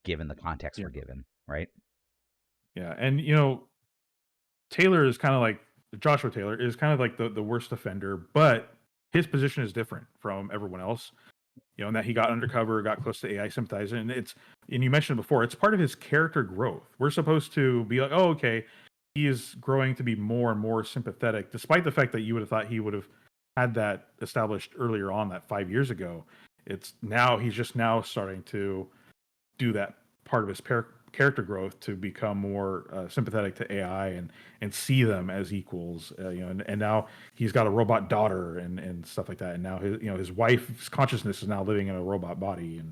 given the context Yeah, we're given, right? yeah, and Taylor is kind of like Joshua Taylor is kind of like the worst offender, but his position is different from everyone else. And that he got undercover, got close to AI sympathizer, and you mentioned before, it's part of his character growth. We're supposed to be like, oh, okay, he is growing to be more and more sympathetic, despite the fact that you would have thought he would have had that established earlier on, that 5 years ago. It's now he's just now starting to do that part of his character growth to become more sympathetic to AI and see them as equals. And now he's got a robot daughter and stuff like that. And now his wife's consciousness is now living in a robot body,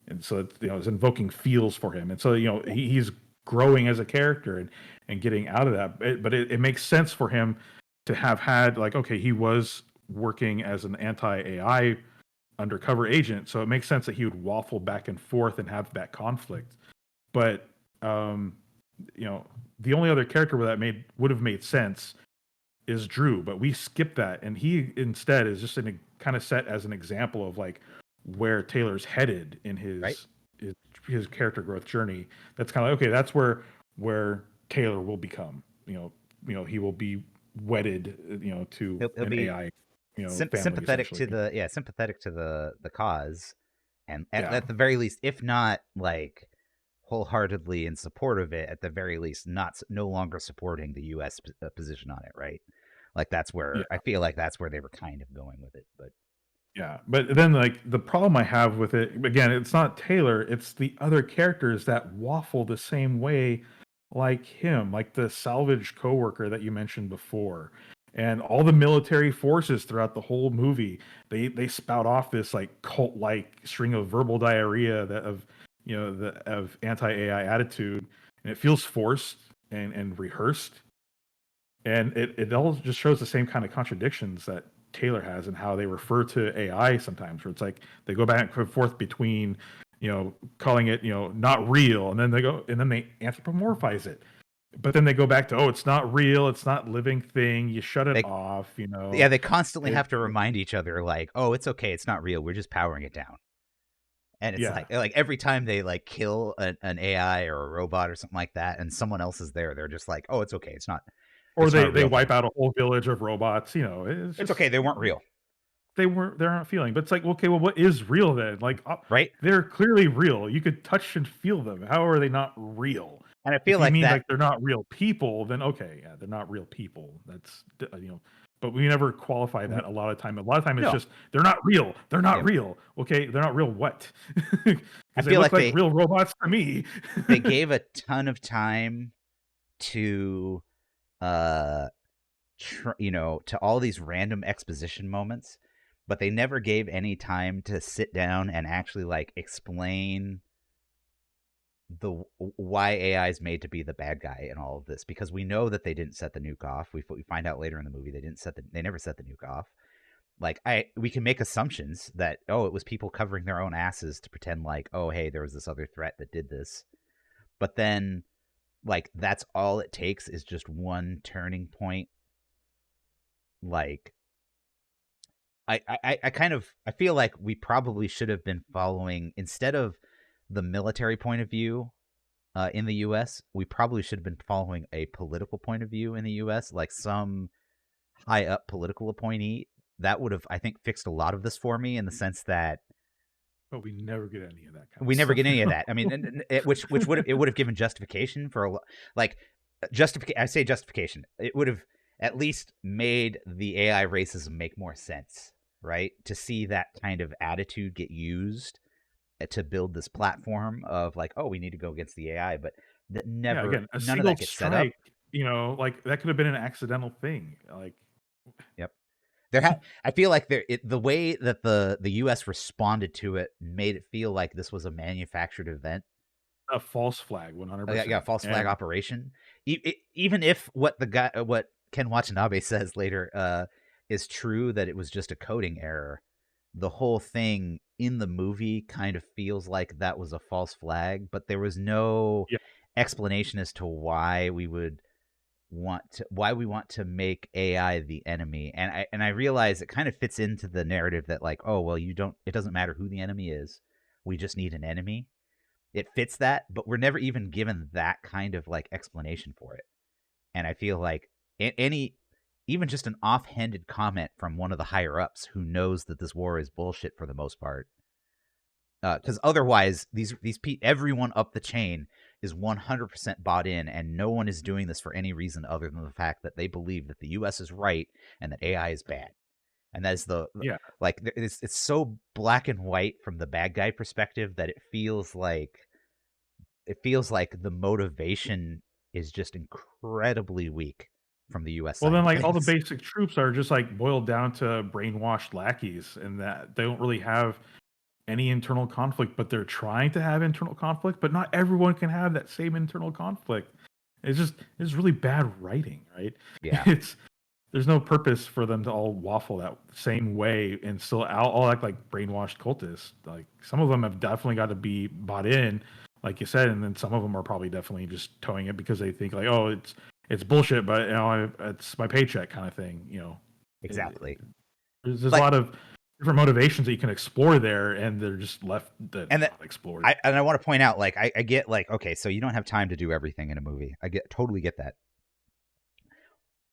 and so it's invoking feels for him. And so he's growing as a character and getting out of that. But it makes sense for him to have had, like, okay, he was working as an anti AI undercover agent, so it makes sense that he would waffle back and forth and have that conflict. But um, the only other character where that would have made sense is Drew, but we skipped that, and he instead is just kind of set as an example of like where Taylor's headed in Right? his, his character growth journey. That's kind of like, okay, that's where Taylor will become. He will be wedded, to He'll an be AI, family sympathetic essentially. to sympathetic to the cause, and Yeah, at the very least, if not like wholeheartedly in support of it, at the very least, no longer supporting the U.S. Position on it, right? Like that's yeah. where I feel like that's where they were kind of going with it, but Yeah, but then like the problem I have with it again, it's not Taylor, it's the other characters that waffle the same way like him, like the salvage coworker that you mentioned before. And all the military forces throughout the whole movie, they spout off this like cult like string of verbal diarrhea that of of anti-AI attitude, and it feels forced and rehearsed, and it all just shows the same kind of contradictions that Taylor has and how they refer to AI sometimes, where it's like they go back and forth between, calling it, not real, and then they anthropomorphize it. But then they go back to, oh, it's not real, it's not living thing, you shut it they off, yeah, they constantly it, have to remind each other like, oh, it's okay, it's not real, we're just powering it down. And it's yeah. like every time they like kill an AI or a robot or something like that, and someone else is there, they're just like, "Oh, it's okay. Or It's not a they real thing. wipe out a whole village of robots, it's It's okay. just They weren't real, they're not feeling. But it's like, okay, well, what is real then? Like, right?" they're clearly real. You could touch and feel them. How are they not real? And I If feel you like mean that. like they're not real people, then okay, yeah, they're not real people. That's but we never qualify that a lot of time. A lot of time it's No, just they're not real. They're not yep. real. Okay, they're not real. What? I Because they feel look like like real robots to me. they gave a ton of time to uh to all these random exposition moments, but they never gave any time to sit down and actually like explain the why AI is made to be the bad guy in all of this, because we know that they didn't set the nuke off. We find out later in the movie they never set the nuke off. Like we can make assumptions that, oh, it was people covering their own asses to pretend like, oh, hey, there was this other threat that did this. But then like that's all it takes is just one turning point like I kind of I feel like we probably should have been following, instead of the military point of view in the U.S., we probably should have been following a political point of view in the U.S., like some high up political appointee. That would have, I think, fixed a lot of this for me, in the sense that But we never get any of that kind of we never stuff get any of now. that. I mean, which would have, it would have given justification for like justification. I say justification. It would have at least made the AI racism make more sense, right? To see that kind of attitude get used to build this platform of like, oh, we need to go against the AI, but that Yeah, never, again, a none of single that gets set up. strike, like that could have been an accidental thing. Like Yep. I feel like the way that the U.S. responded to it made it feel like this was a manufactured event. a false flag, Yeah, 100%. false flag And operation. Even if what Ken Watanabe says later is true, that it was just a coding error, the whole thing in the movie kind of feels like that was a false flag, but there was no yeah, explanation as to why we want to make AI the enemy. And I realize it kind of fits into the narrative that, like, oh well, it doesn't matter who the enemy is, we just need an enemy. It fits that, but we're never even given that kind of like explanation for it. And I feel like any even just an offhanded comment from one of the higher ups who knows that this war is bullshit for the most part, because otherwise everyone up the chain is 100% bought in, and no one is doing this for any reason other than the fact that they believe that the U.S. is right and that AI is bad. And that is yeah. like it's so black and white from the bad guy perspective that it feels like the motivation is just incredibly weak from the U.S. Well, side then, of like, all the things. basic troops are just like boiled down to brainwashed lackeys, and that they don't really have any internal conflict, but they're trying to have internal conflict, but not everyone can have that same internal conflict. It's really bad writing, right? Yeah, It's there's no purpose for them to all waffle that same way and still all act like brainwashed cultists. Like some of them have definitely got to be bought in, like you said, and then some of them are probably definitely just towing it because they think like, oh, it's bullshit, but it's my paycheck kind of thing. exactly. There's a Like, lot of different motivations that you can explore there, and they're just left that and that not explored. I want to point out, like, I get, like, okay, so you don't have time to do everything in a movie. Totally get that.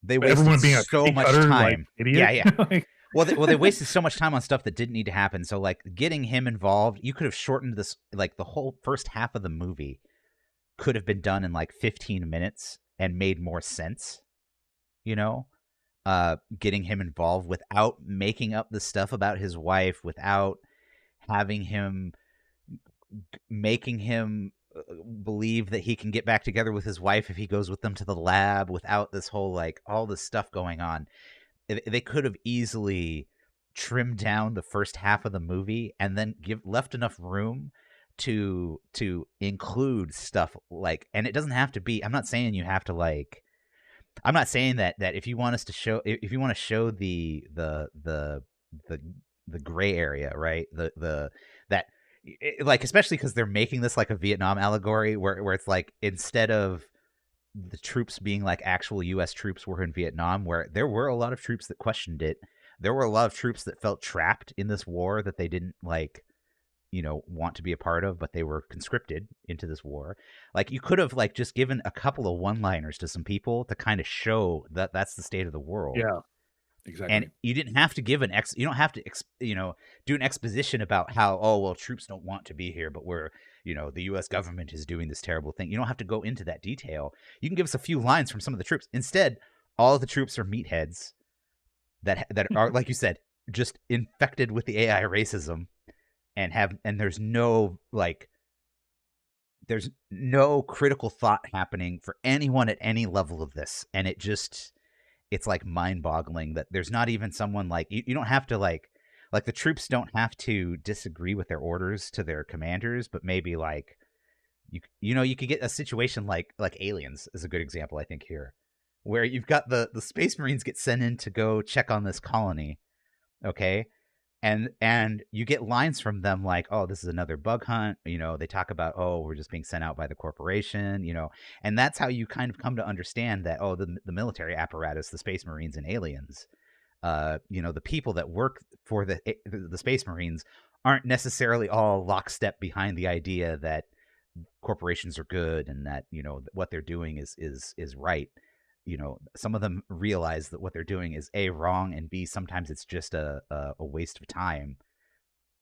They But wasted everyone being a so cookie much cutter like time. Yeah, idiot, yeah. like Well, they wasted so much time on stuff that didn't need to happen. So, like, getting him involved, you could have shortened this. Like, the whole first half of the movie could have been done in like 15 minutes and made more sense. You know, getting him involved without making up the stuff about his wife, without having him making him believe that he can get back together with his wife if he goes with them to the lab, without this whole, like, all this stuff going on. They could have easily trimmed down the first half of the movie and then left enough room to include stuff like, and it doesn't have to be, I'm not saying you have to, like, I'm not saying that if you want us to show, if you want to show the the gray area, right? The that like, especially because they're making this like a Vietnam allegory, where it's like, instead of the troops being like actual U.S. troops were in Vietnam, where there were a lot of troops that questioned it. There were a lot of troops that felt trapped in this war that they didn't, like, want to be a part of, but they were conscripted into this war. Like, you could have, like, just given a couple of one-liners to some people to kind of show that that's the state of the world. yeah, And exactly. you didn't have to give you don't have to do an exposition about how, oh well, troops don't want to be here, but the US government is doing this terrible thing. You don't have to go into that detail. You can give us a few lines from some of the troops. Instead, all of the troops are meatheads that are, like you said, just infected with the AI racism, and there's no critical thought happening for anyone at any level of this. And it's like mind-boggling that there's not even someone, like, you don't have to, like the troops don't have to disagree with their orders to their commanders, but maybe, like, you could get a situation like Aliens is a good example, I think, here, where you've got the Space Marines get sent in to go check on this colony, okay? And you get lines from them like, oh, this is another bug hunt. They talk about, oh, we're just being sent out by the corporation. And that's how you kind of come to understand that, oh, the military apparatus, the Space Marines and Aliens, The people that work for the Space Marines aren't necessarily all lockstep behind the idea that corporations are good and that what they're doing is right. Some of them realize that what they're doing is A, wrong, and B, sometimes it's just a waste of time,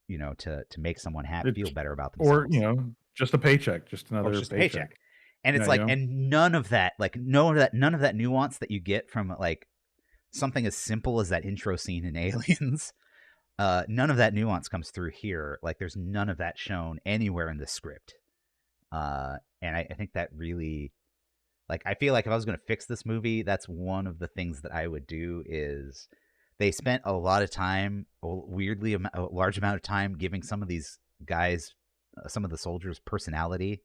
to make someone feel It's, better about or themselves, just a paycheck, just or it's another just a paycheck. paycheck. And it's Yeah, like, and none of that, like, none of that nuance that you get from like something as simple as that intro scene in Aliens. None of that nuance comes through here. Like, there's none of that shown anywhere in the script. And I think that really, like, I feel like if I was going to fix this movie, that's one of the things that I would do. Is they spent a lot of time, weirdly a large amount of time, giving some of these guys, some of the soldiers, personality,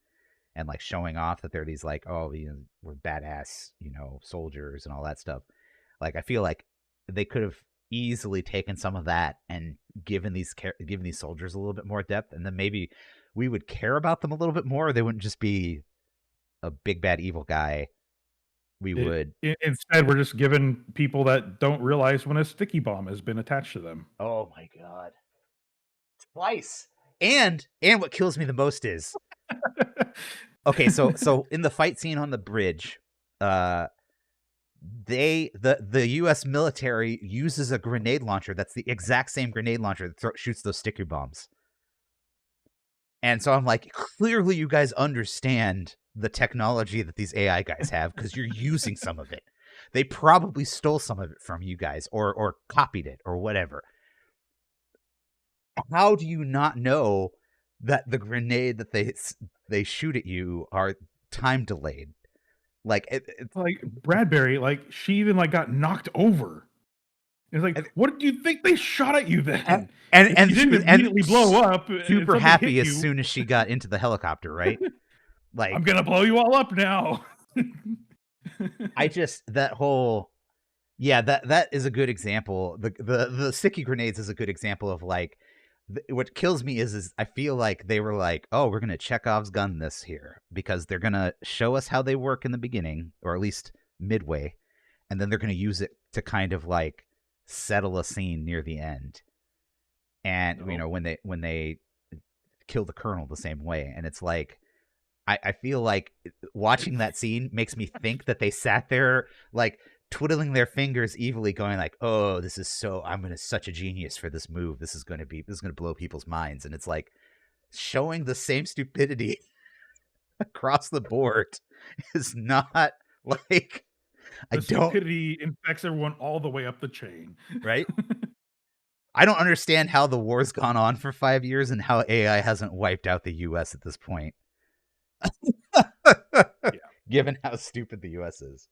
and like showing off that they're these like, oh, we're badass, soldiers and all that stuff. Like, I feel like they could have easily taken some of that and given these soldiers a little bit more depth, and then maybe we would care about them a little bit more. They wouldn't just be a big bad evil guy. We would. Instead, we're just giving people that don't realize when a sticky bomb has been attached to them. Oh my god, twice. And what kills me the most is, okay, so in the fight scene on the bridge, the U.S. military uses a grenade launcher that's the exact same grenade launcher that shoots those sticky bombs. And so I'm like, clearly you guys understand the technology that these AI guys have because you're using some of it. They probably stole some of it from you guys or copied it or whatever. How do you not know that the grenade that they shoot at you are time delayed? Like, like Bradbury, like she even like got knocked over. It's like, what did you think they shot at you then? And you didn't immediately blow up. Super happy as soon as she got into the helicopter, right? Like, I'm gonna blow you all up now. I just that whole, yeah, that is a good example. The sticky grenades is a good example of like, what kills me is I feel like they were like, oh, we're gonna Chekhov's gun this here because they're gonna show us how they work in the beginning, or at least midway, and then they're gonna use it to kind of like settle a scene near the end. And when they kill the colonel the same way, and it's like, I feel like watching that scene makes me think that they sat there like twiddling their fingers evilly, going like, oh, this is I'm such a genius for this move. This is gonna blow people's minds. And it's like showing the same stupidity across the board is not like, the stupidity infects everyone all the way up the chain. Right? I don't understand how the war's gone on for 5 years and how AI hasn't wiped out the US at this point. Yeah. Given how stupid the US is.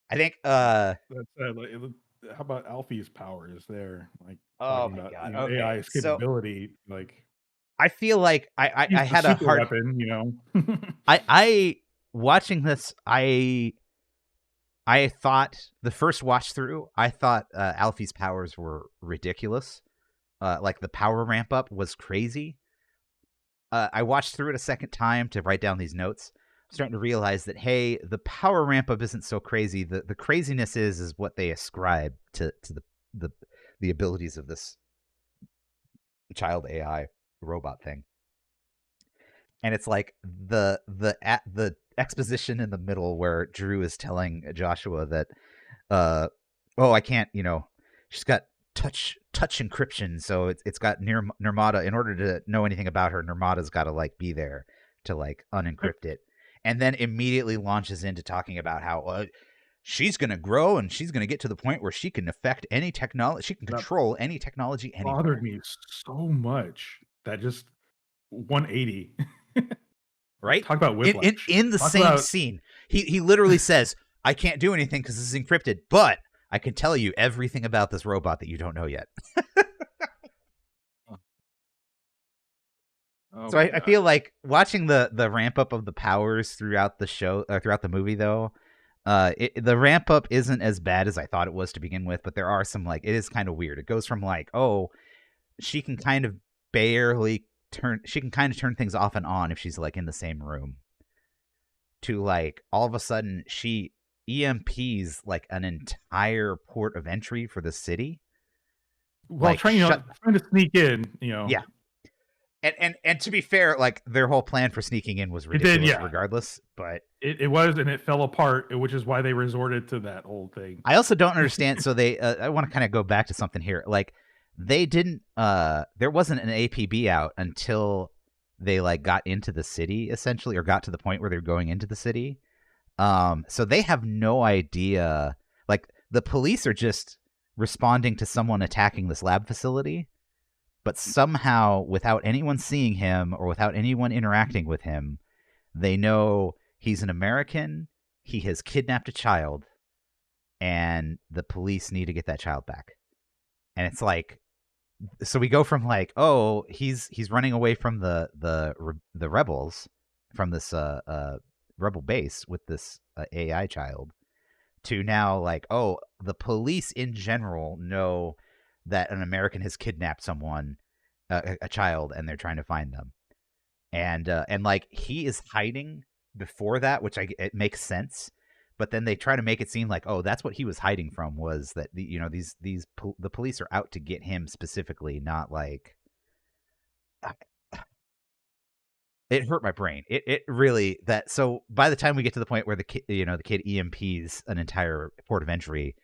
I think that's how about Alfie's powers there? Like, talking about Okay. AI's capability, like, I feel like I had a hard weapon, I watching this, I thought the first watch through, I thought Alfie's powers were ridiculous. Like, the power ramp up was crazy. I watched through it a second time to write down these notes. I'm starting to realize that, hey, the power ramp up isn't so crazy. The craziness is what they ascribe to the abilities of this child AI robot thing. And it's like the exposition in the middle where Drew is telling Joshua that, I can't, she's got touch encryption, so it's got Nirmata. In order to know anything about her, Nirmata's got to like be there to like unencrypt it, and then immediately launches into talking about how she's gonna grow and she's gonna get to the point where she can affect any technology, she can control any technology anywhere. Bothered me so much that just 180. Right? Talk about whiplash. In the same scene, he literally says, I can't do anything because this is encrypted, but I can tell you everything about this robot that you don't know yet. So I feel like watching the ramp up of the powers throughout the show, throughout the movie, though, the ramp up isn't as bad as I thought it was to begin with, but there are some, like, it is kind of weird. It goes from like, oh, she can kind of turn things off and on if she's like in the same room, to like all of a sudden she EMPs like an entire port of entry for the city. Well, Like trying to sneak in, yeah. And to be fair, like their whole plan for sneaking in was it did, ridiculous yeah. regardless, but It was, and it fell apart, which is why they resorted to that whole thing. I also don't understand. So they, I want to kind of go back to something here. Like they didn't, there wasn't an APB out until they like got into the city essentially, or got to the point where they're going into the city. So they have no idea. Like the police are just responding to someone attacking this lab facility, but somehow without anyone seeing him or without anyone interacting with him, they know he's an American, he has kidnapped a child, and the police need to get that child back. And it's like, so we go from like, oh, he's running away from the rebels, from this rebel base with this AI child, to now like, oh, the police in general know that an American has kidnapped someone, a child, and they're trying to find them. And like he is hiding before that, which it makes sense. But then they try to make it seem like, oh, that's what he was hiding from, was that the police are out to get him specifically, not like it hurt my brain. It really, that, so by the time we get to the point where the kid EMPs an entire port of entry,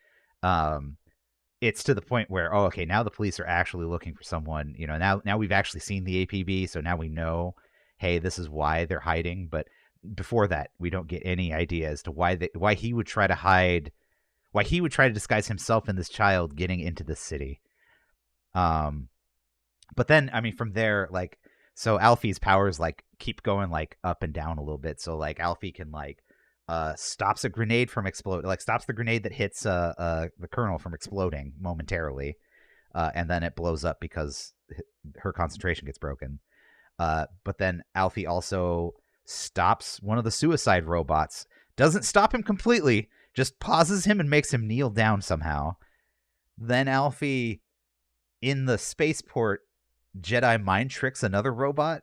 it's to the point where, oh, okay, now the police are actually looking for someone. Now we've actually seen the APB, so now we know, hey, this is why they're hiding. But before that, we don't get any idea as to why he would try to hide, why he would try to disguise himself and this child getting into the city. But then, I mean, from there, like, so Alfie's powers like keep going like up and down a little bit. So like Alfie can like stops a grenade from exploding, like stops the grenade that hits the colonel from exploding momentarily, and then it blows up because her concentration gets broken. But then Alfie also stops one of the suicide robots. Doesn't stop him completely, just pauses him and makes him kneel down somehow. Then Alfie, in the spaceport, Jedi mind tricks another robot,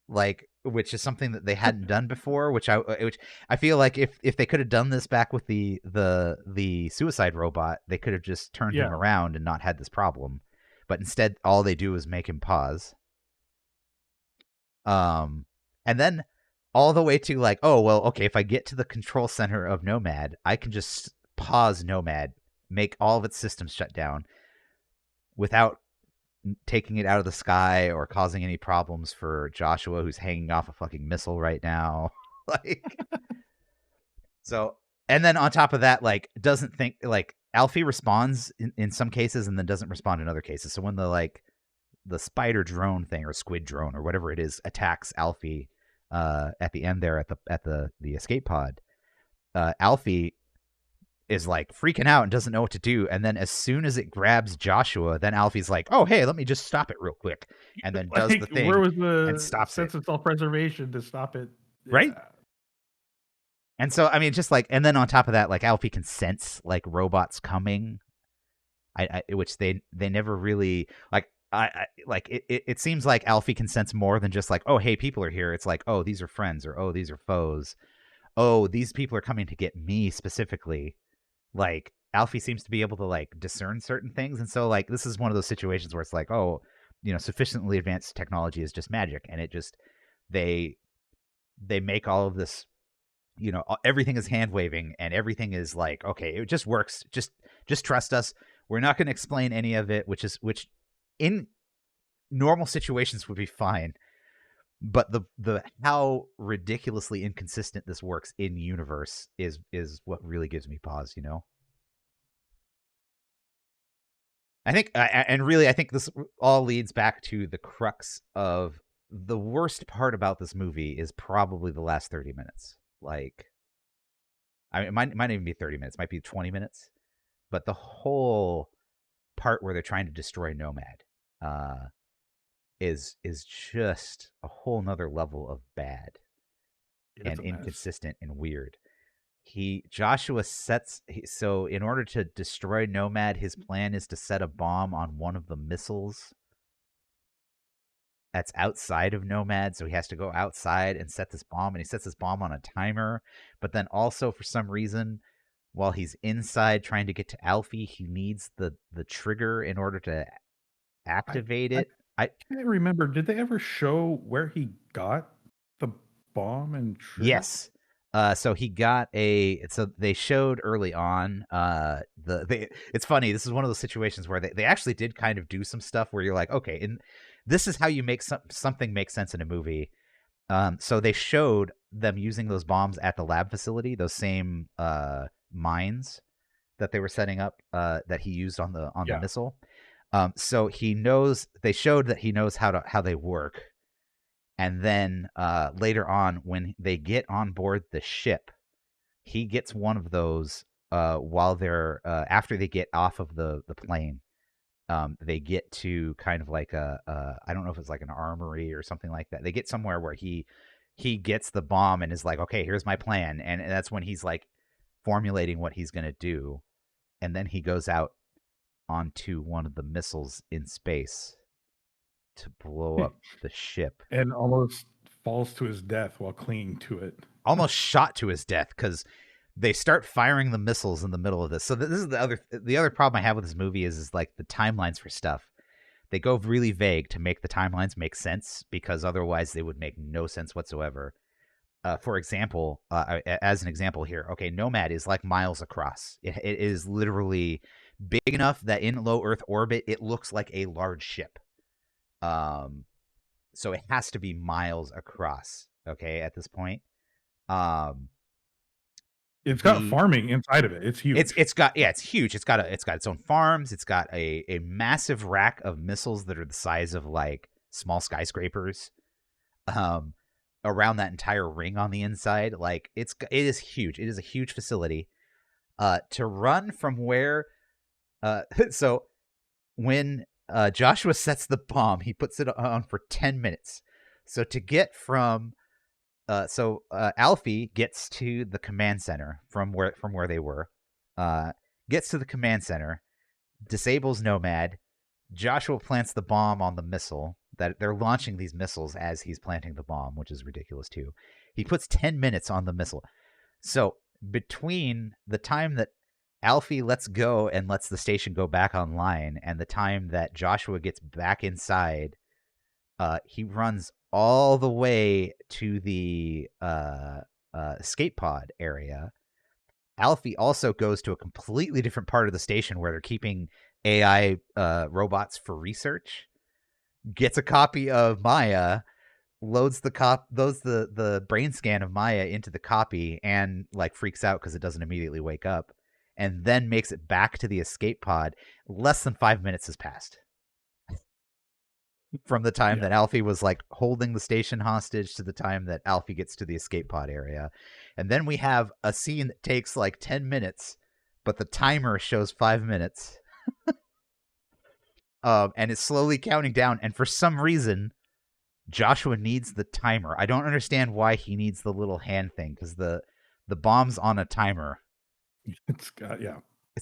like, which is something that they hadn't done before. Which I feel like if they could have done this back with the suicide robot, they could have just turned him Yeah. around and not had this problem. But instead, all they do is make him pause. And then all the way to like, oh well, okay, if I get to the control center of Nomad, I can just pause Nomad, make all of its systems shut down without taking it out of the sky or causing any problems for Joshua, who's hanging off a fucking missile right now. Like, so, and then on top of that, like, doesn't think, like, Alfie responds in some cases and then doesn't respond in other cases. So when the spider drone thing, or squid drone, or whatever it is, attacks Alfie at the end there at the escape pod, Alfie is like freaking out and doesn't know what to do. And then as soon as it grabs Joshua, then Alfie's like, oh, hey, let me just stop it real quick. And then does the Like, where thing was and the stops it. sense of self-preservation to stop it? Right? Yeah. And so, I mean, just like, and then on top of that, like Alfie can sense like robots coming, which they never really like. Like it seems like Alfie can sense more than just like, oh, hey, people are here. It's like, oh, these are friends, or oh, these are foes. Oh, these people are coming to get me specifically. Like Alfie seems to be able to like discern certain things. And so like this is one of those situations where it's like, oh, sufficiently advanced technology is just magic, and it just they make all of this, everything is hand waving and everything is like, okay, it just works. Just trust us. We're not going to explain any of it, which in normal situations would be fine. But the how ridiculously inconsistent this works in universe is what really gives me pause. I think, and really, I think this all leads back to the crux of the worst part about this movie is probably the last 30 minutes. Like, I mean, it might not even be 30 minutes, it might be 20 minutes, but the whole part where they're trying to destroy Nomad is just a whole nother level of bad It's and a mess. inconsistent and weird. Joshua so in order to destroy Nomad, his plan is to set a bomb on one of the missiles that's outside of Nomad, so he has to go outside and set this bomb, and he sets this bomb on a timer. But then also for some reason, while he's inside trying to get to Alfie, he needs the trigger in order to I activate I it. I can't remember. Did they ever show where he got the bomb and trigger? Yes. So he got a. So they showed early on. It's funny. This is one of those situations where they actually did kind of do some stuff where you're like, okay, and this is how you make something make sense in a movie. So they showed them using those bombs at the lab facility, those same mines that they were setting up that he used on the Yeah. missile. So he knows. They showed that he knows how they work. And then later on, when they get on board the ship, he gets one of those while they're after they get off of the plane. They get to kind of like I don't know if it's like an armory or something like that. They get somewhere where he gets the bomb and is like, okay, here's my plan, and that's when he's like formulating what he's gonna do, and then he goes out onto one of the missiles in space to blow up the ship. And almost falls to his death while clinging to it. Almost shot to his death because they start firing the missiles in the middle of this. So this is the other problem I have with this movie is like the timelines for stuff. They go really vague to make the timelines make sense because otherwise they would make no sense whatsoever. For example, as an example here, okay, Nomad is like miles across. It is literally big enough that in low Earth orbit it looks like a large ship. Um, so it has to be miles across. Okay, at this point. Um, It's got the farming inside of it. It's it's huge. it's got yeah, it's huge. It's got its own farms. It's got a massive rack of missiles that are the size of like small skyscrapers. Um, around that entire ring on the inside, like it is huge. It is a huge facility. To run from where, so when Joshua sets the bomb, he puts it on for 10 minutes. So to get from Alfie gets to the command center from where they were, uh, gets to the command center, disables Nomad. Joshua plants the bomb on the missile. That they're launching these missiles as he's planting the bomb, which is ridiculous too. He puts 10 minutes on the missile. So between the time that Alfie lets go and lets the station go back online and the time that Joshua gets back inside, he runs all the way to the escape pod area. Alfie also goes to a completely different part of the station where they're keeping AI robots for research. Gets a copy of Maya, loads the brain scan of Maya into the copy, and like freaks out because it doesn't immediately wake up, and then makes it back to the escape pod. Less than 5 minutes has passed from the time Yeah. that Alfie was like holding the station hostage to the time that Alfie gets to the escape pod area. And then we have a scene that takes like 10 minutes, but the timer shows 5 minutes. And it's slowly counting down. And for some reason, Joshua needs the timer. I don't understand why he needs the little hand thing because the bomb's on a timer. It's got yeah.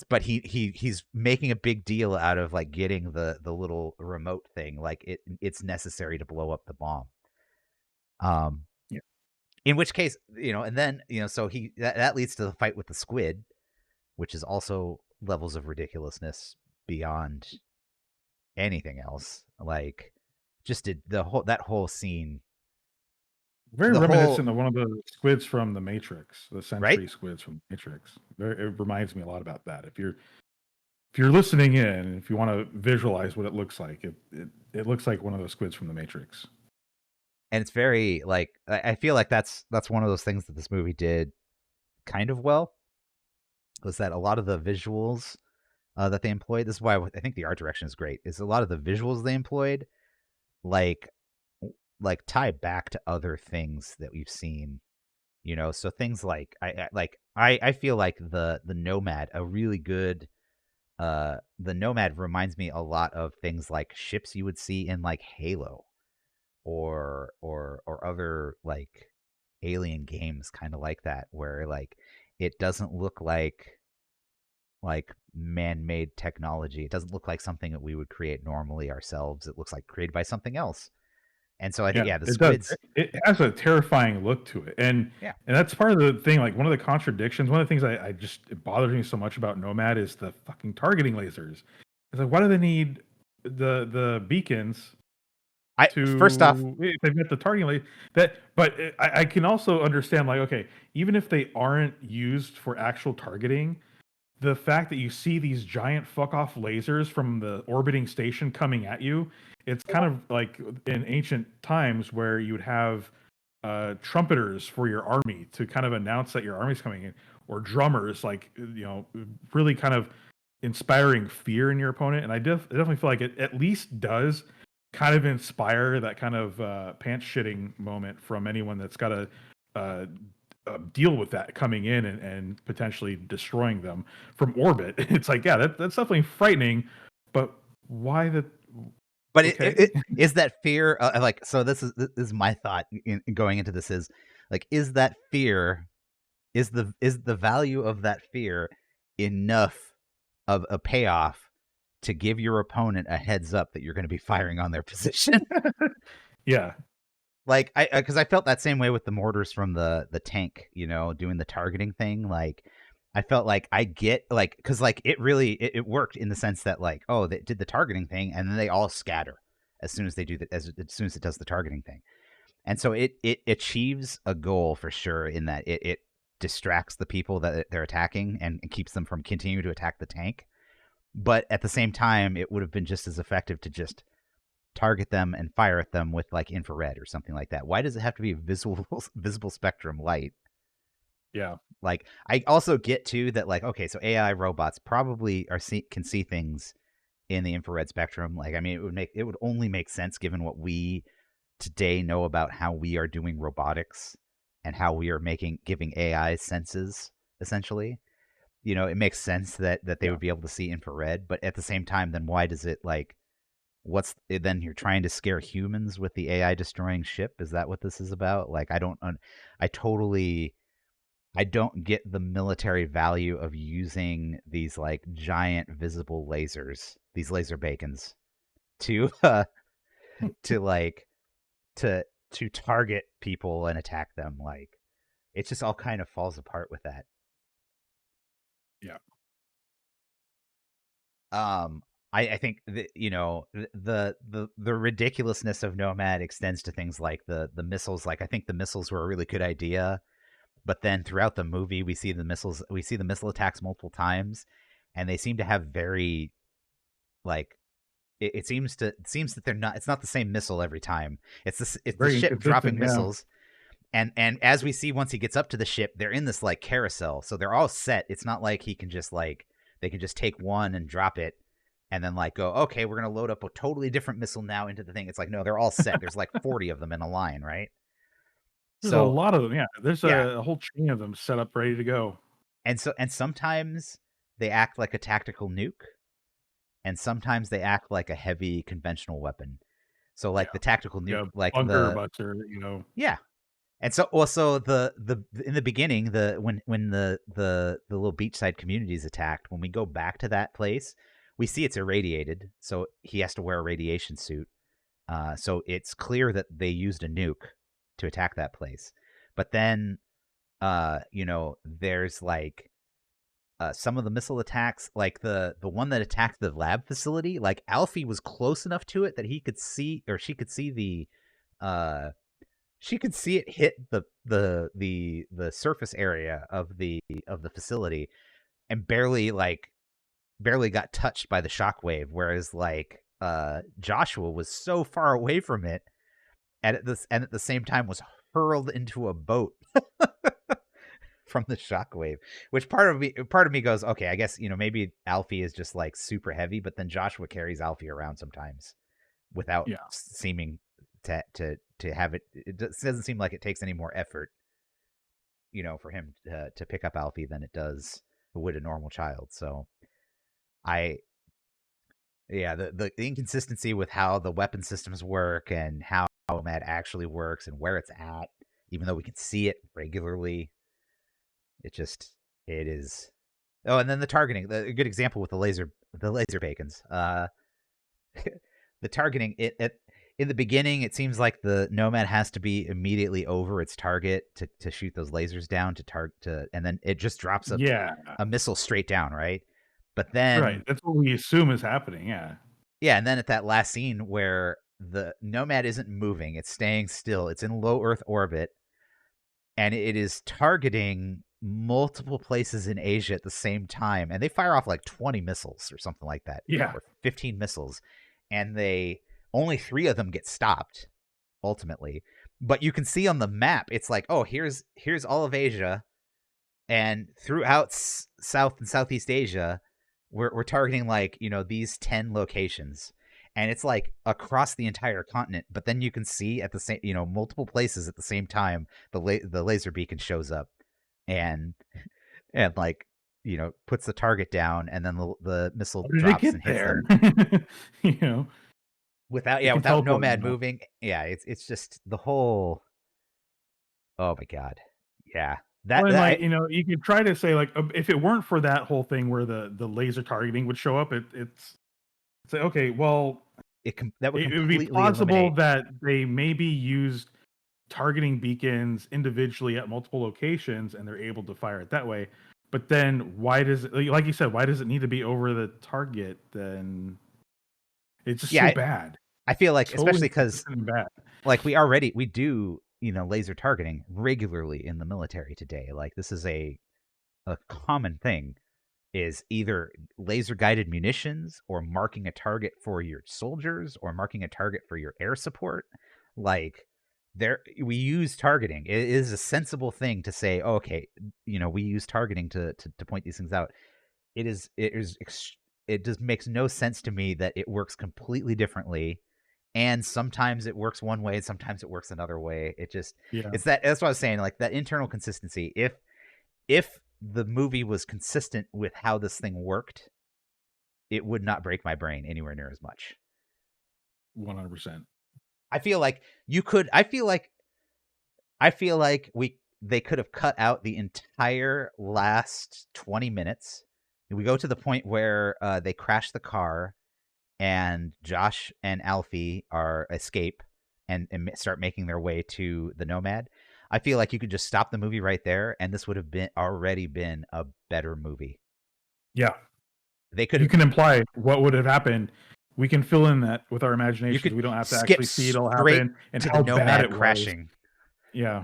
But he's making a big deal out of like getting the little remote thing, like it's necessary to blow up the bomb. Um, Yeah. in which case, and then so that leads to the fight with the squid, which is also levels of ridiculousness beyond anything else. Like, just did that whole scene, Very the whole reminiscent of one of the squids from The Matrix, the right. Sentry squids from The Matrix. It reminds me a lot about that. If you're listening in, if you want to visualize what it looks like, it looks like one of those squids from The Matrix. And it's very like I feel like that's one of those things that this movie did kind of well, was that a lot of the visuals that they employed. This is why I think the art direction is great. Is a lot of the visuals they employed, like tie back to other things that we've seen. So things like I feel like the Nomad, a really good the Nomad reminds me a lot of things like ships you would see in like Halo or other like alien games, kind of like that, where like it doesn't look like man-made technology. It doesn't look like something that we would create normally ourselves. It looks like created by something else. And so I think, Yeah, yeah, the it does. squids. It has a terrifying look to it, Yeah, and that's part of the thing. Like one of the contradictions, one of the things I just it bothers me so much about Nomad is the fucking targeting lasers. It's like, why do they need the beacons I first off, to if they've got the targeting that? But I can also understand like, okay, even if they aren't used for actual targeting, the fact that you see these giant fuck off lasers from the orbiting station coming at you, it's kind of like in ancient times where you would have trumpeters for your army to kind of announce that your army's coming in, or drummers, like really kind of inspiring fear in your opponent. And I definitely feel like it at least does kind of inspire that kind of pants shitting moment from anyone that's got to uh, deal with that coming in and potentially destroying them from orbit. It's like, yeah, that's definitely frightening, but why the but okay? is that fear like, so this is my thought in going into this is like, is that fear, is the value of that fear enough of a payoff to give your opponent a heads up that you're going to be firing on their position? Yeah, Like, I because I felt that same way with the mortars from the tank, doing the targeting thing. Like, I felt like I get like, because like it really it worked in the sense that, like, oh, they did the targeting thing and then they all scatter as soon as they do that, as soon as it does the targeting thing. And so it achieves a goal for sure in that it distracts the people that they're attacking and keeps them from continuing to attack the tank. But at the same time, it would have been just as effective to just target them and fire at them with like infrared or something like that. Why does it have to be visible visible spectrum light? yeah. Like, I also get too that, like, okay, so AI robots probably can see things in the infrared spectrum. Like, I mean, it would only make sense given what we today know about how we are doing robotics and how we are giving AI senses, essentially. It makes sense that they Yeah. would be able to see infrared, but at the same time, then why does it, like, what's then you're trying to scare humans with the AI destroying ship? Is that what this is about? Like, I totally, I don't get the military value of using these like giant visible lasers, these laser bacons, to to like to to target people and attack them. Like, it just all kind of falls apart with that. Yeah. Um, I think that, the ridiculousness of Nomad extends to things like the missiles. Like, I think the missiles were a really good idea, but then throughout the movie, we see the missile attacks multiple times, and they seem to have very, like, it seems that they're not. It's not the same missile every time. It's the Very ship inconsistent. dropping Yeah. missiles, and as we see once he gets up to the ship, they're in this like carousel, so they're all set. It's not like he can just like they can just take one and drop it, and then like go, okay, we're gonna load up a totally different missile now into the thing. It's like, no, they're all set. There's like 40 of them in a line, right? There's a So lot of them. Yeah. There's yeah, a whole chain of them set up ready to go. and sometimes they act like a tactical nuke, and sometimes they act like a heavy conventional weapon. So Yeah. like the tactical nuke, Yeah. like Bunker the buster. yeah. And so also the in the beginning, when the little beachside community is attacked, when we go back to that place, we see it's irradiated, so he has to wear a radiation suit. So it's clear that they used a nuke to attack that place. But then, there's like some of the missile attacks, like the one that attacked the lab facility. Like, Alfie was close enough to it that he could see, or uh she could see it hit the surface area of the facility, and barely got touched by the shockwave, whereas like Joshua was so far away from it, and at the same time was hurled into a boat from the shockwave. Which part of me goes, okay, I guess, maybe Alfie is just like super heavy, but then Joshua carries Alfie around sometimes without Yeah. seeming to have it. It doesn't seem like it takes any more effort, for him to pick up Alfie than it would a normal child. So I, yeah, the inconsistency with how the weapon systems work and how Med actually works and where it's at, even though we can see it regularly, it just it is. Oh, and then the targeting, a good example with the laser bacons. The targeting, in the beginning, it seems like the Nomad has to be immediately over its target to shoot those lasers down and then it just drops Yeah, a missile straight down, right? But right. then, That's what we assume is happening. Yeah, yeah, and then at that last scene where the Nomad isn't moving, it's staying still, it's in low Earth orbit, and it is targeting multiple places in Asia at the same time, and they fire off like 20 missiles or something like that, yeah, or 15 missiles, and they only 3 of them get stopped ultimately. But you can see on the map, it's like, oh, here's all of Asia, and throughout South and Southeast Asia, we're targeting like these 10 locations, and it's like across the entire continent. But then you can see at the same multiple places at the same time the laser beacon shows up, and like puts the target down, and then the missile how did it drops get and hits there? them you know, it can without teleport Nomad now. moving. Yeah, it's just the whole. Oh my god. Yeah. Well, That and that like I, you could try to say like if it weren't for that whole thing where the laser targeting would show up, it's like, okay, well, that would it would be completely plausible eliminate. that they maybe used targeting beacons individually at multiple locations and they're able to fire it that way. But then why does it, like you said, why does it need to be over the target then? It's just Yeah, so bad. I feel like, So especially because inconsistent and bad. like we do laser targeting regularly in the military today. Like this is a common thing, is either laser guided munitions or marking a target for your soldiers or marking a target for your air support. Like there we use targeting. It is a sensible thing to say, oh, okay, we use targeting to point these things out. It just makes no sense to me that it works completely differently, and sometimes it works one way and sometimes it works another way. Yeah. That's what I was saying, like that internal consistency. If the movie was consistent with how this thing worked, it would not break my brain anywhere near as much. 100%. I feel like you could. I feel like they could have cut out the entire last 20 minutes. We go to the point where they crash the car, and Josh and Alfie are escape and start making their way to the Nomad. I feel like you could just stop the movie right there, and this would have been already been a better movie. Yeah. They could You have can imply what would have happened. We can fill in that with our You imaginations. could We don't have to skip actually see it all straight happen and to the how bad Nomad it was. crashing. Yeah. Yeah.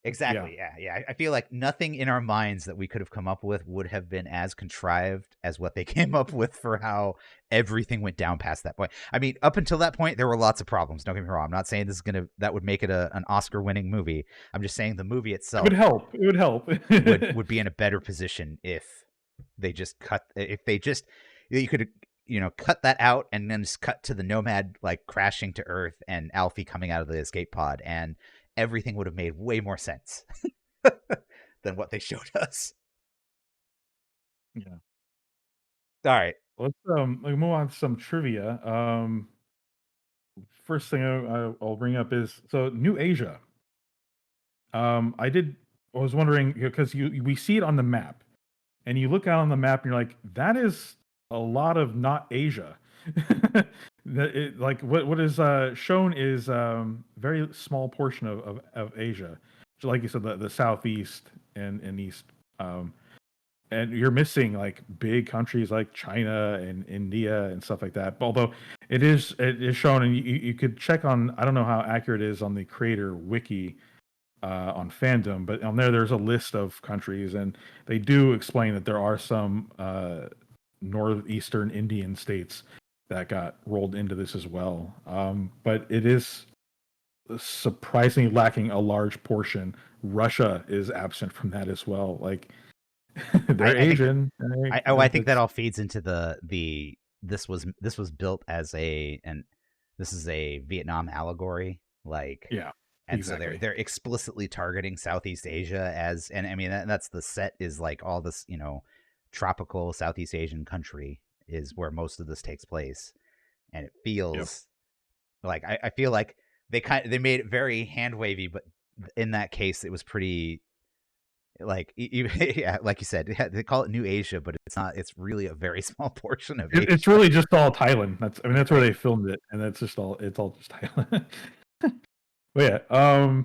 Exactly. Yeah. Yeah. I feel like nothing in our minds that we could have come up with would have been as contrived as what they came up with for how everything went down past that point. I mean, up until that point, there were lots of problems. Don't get me wrong. I'm not saying that would make it an Oscar winning movie. I'm just saying the movie It would itself help. It would help. would be in a better position if they just you could cut that out and then just cut to the Nomad like crashing to Earth and Alfie coming out of the escape pod, and everything would have made way more sense than what they showed us. Yeah. All right. Let's move on to some trivia. First thing I'll bring up is so New Asia. I was wondering because we see it on the map, and you look out on the map and you're like, that is a lot of not Asia. Like what is shown is very small portion of Asia. So like you said, the southeast and east. Um, and you're missing like big countries like China and India and stuff like that. Although it is shown, and you could check on. I don't know how accurate it is on the creator wiki on fandom, but on there's a list of countries, and they do explain that there are some northeastern Indian states that got rolled into this as well. But it is surprisingly lacking a large portion. Russia is absent from that as well. Like they're I think Asian. I think that That's all feeds into the this was built as this is a Vietnam allegory, like, yeah, and so they're exactly. they're explicitly targeting Southeast Asia as, and I mean that's the set is like all this tropical Southeast Asian country is where most of this takes place, and it Yep. feels like I feel like they made it very hand wavy, but in that case it was pretty Like yeah, like you said, yeah, they call it New Asia, but it's not. It's really a very small portion of It's Asia, really just all Thailand. That's where right? they filmed it, and it's all just Thailand. But yeah,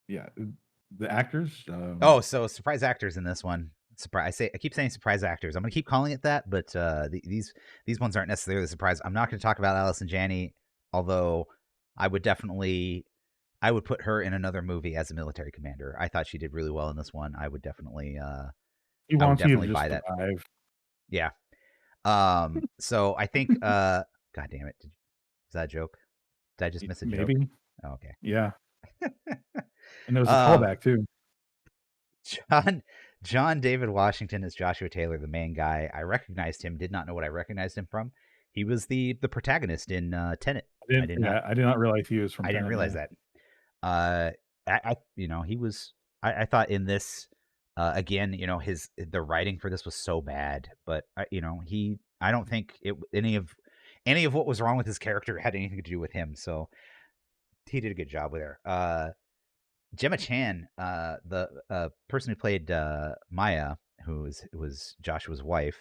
yeah, the actors. Oh, so surprise actors in this one. Surprise! I keep saying surprise actors. I'm going to keep calling it that, but these ones aren't necessarily a surprise. I'm not going to talk about Allison Janney, although I would definitely I would put her in another movie as a military commander. I thought she did really well in this one. He I would wants you to definitely just buy that. survive. Yeah. So I think God damn it. Was that a joke? Did I just miss a joke? Maybe, Oh, okay. yeah. And there was a Um callback too. John John David Washington is Joshua Taylor, the main guy. I recognized him, did not know what I recognized him from. He was the protagonist in Tenet. I did not realize he was from I didn't Tenet. realize Yeah, that. Uh he was I thought in this again, the writing for this was so bad, but I don't think any of what was wrong with his character had anything to do with him. So he did a good job with her. Gemma Chan, the person who played Maya, was Joshua's wife,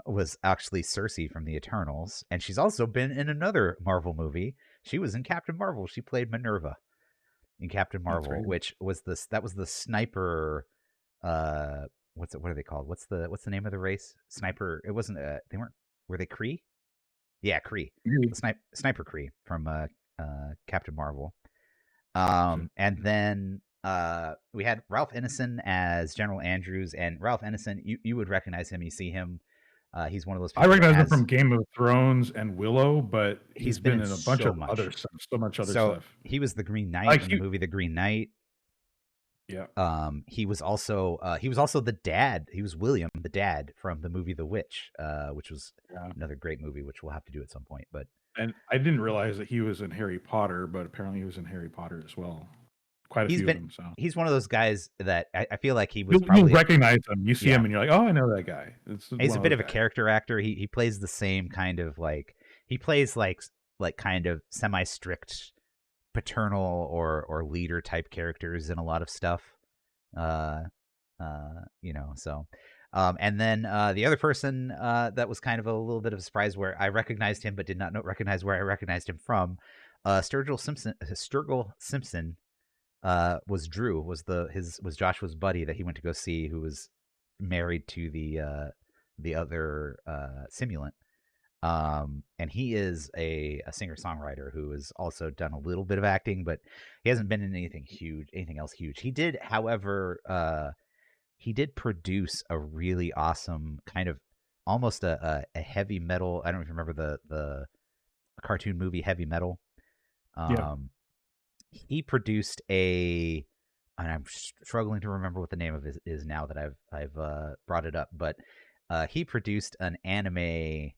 was actually Cersei from the Eternals, and she's also been in another Marvel movie. She was in Captain Marvel. She played Minerva in Captain that's Marvel, great. which was the sniper. What are they called? What's the name of the race? Sniper. It wasn't. They weren't. Were they Kree? Yeah, Kree. Really? The sniper Kree from Captain Marvel. Gotcha. And then we had Ralph Ineson as General Andrews, and Ralph Ineson, you would recognize him. You see him. He's one of those I people that recognize him has. from Game of Thrones and Willow, but He's he's been been in in a bunch so of other much. stuff, so much other So stuff. he was the Green Knight Like in the he, movie The Green Knight. yeah, He was also the dad. He was William, the dad from the movie The Witch, which was yeah. another great movie, which we'll have to do at some point. But And I didn't realize that he was in Harry Potter, but apparently he was in Harry Potter as well. Quite a he's few of been them. So he's one of those guys that I feel like he was you'll probably recognize him. You see yeah. him, and you're like, oh, I know that guy. It's He's one a of bit those of a guys. character actor. He plays the same kind of he plays like kind of semi strict paternal or leader type characters in a lot of stuff. Uh so and then the other person that was kind of a little bit of a surprise where I recognized him but did not recognize where I recognized him from. Sturgill Simpson was Drew, was Joshua's buddy that he went to go see, who was married to the other simulant. And he is a singer songwriter who has also done a little bit of acting, but he hasn't been in anything else huge. He did, however, he did produce a really awesome kind of almost a heavy metal. I don't even remember the cartoon movie Heavy Metal. Yeah. Um, he produced and I'm struggling to remember what the name of it is now that I've brought it up, but he produced an anime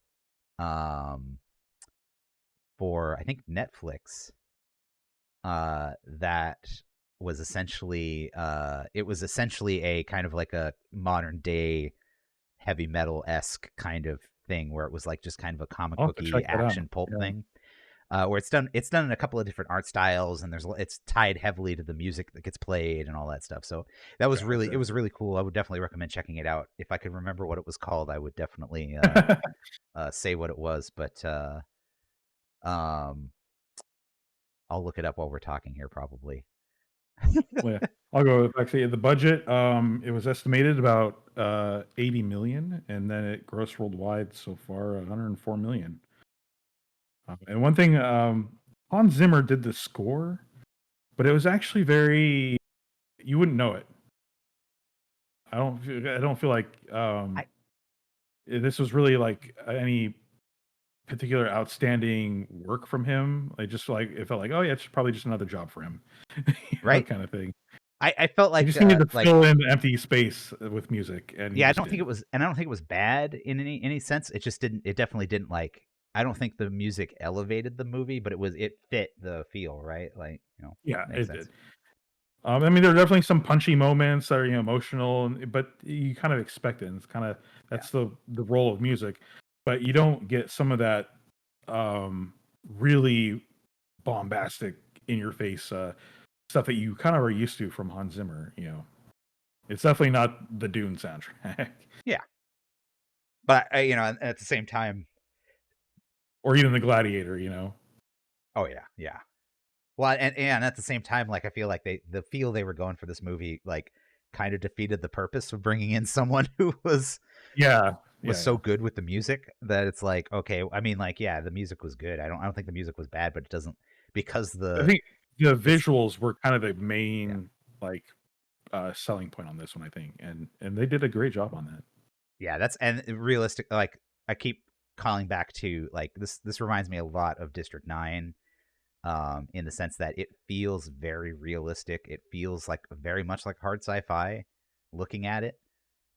um, for I think Netflix that was essentially it was essentially a kind of like a modern day heavy metal esque kind of thing where it was like just kind of a comic I'll have to check booky that out. action pulp Yeah. thing. Where it's done in a couple of different art styles, and it's tied heavily to the music that gets played and all that stuff. So it Gotcha. was really cool. I would definitely recommend checking it out. If I could remember what it was called, I would definitely say what it was. But um, I'll look it up while we're talking here, probably. Well, yeah. I'll go with actually the budget. It was estimated about 80 million, and then it grossed worldwide so far 104 million. And one thing, Hans Zimmer did the score, but it was actually very. You wouldn't know it. I don't feel like I this was really like any particular outstanding work from him. I just like it felt like, oh yeah, it's probably just another job for him, right. kind of thing. I felt He like just needed to fill in the empty space with music, and he yeah, just did. I don't think it was bad in any sense. It just didn't. It definitely didn't I don't think the music elevated the movie, but it fit the feel, right? Yeah, Makes it sense. did. I mean, there are definitely some punchy moments that are emotional, but you kind of expect it. And it's kind of Yeah, that's the role of music, but you don't get some of that really bombastic, in your face stuff that you kind of are used to from Hans Zimmer. It's definitely not the Dune soundtrack. Yeah, but at the same time, Or even the Gladiator, you know? oh yeah, yeah. Well, and at the same time, like I feel like the feel they were going for this movie, like kind of defeated the purpose of bringing in someone who Yeah. was Yeah, so yeah. good with the music that it's like, okay, I mean, like, yeah, the music was good. I don't think the music was bad, but it doesn't because I think the it's visuals were kind of the yeah. main, like, selling point on this one, I think, and they did a great job on that. Yeah, that's and realistic. Like I keep calling back to like this reminds me a lot of District 9, in the sense that it feels very realistic. It feels like very much like hard sci-fi looking at it.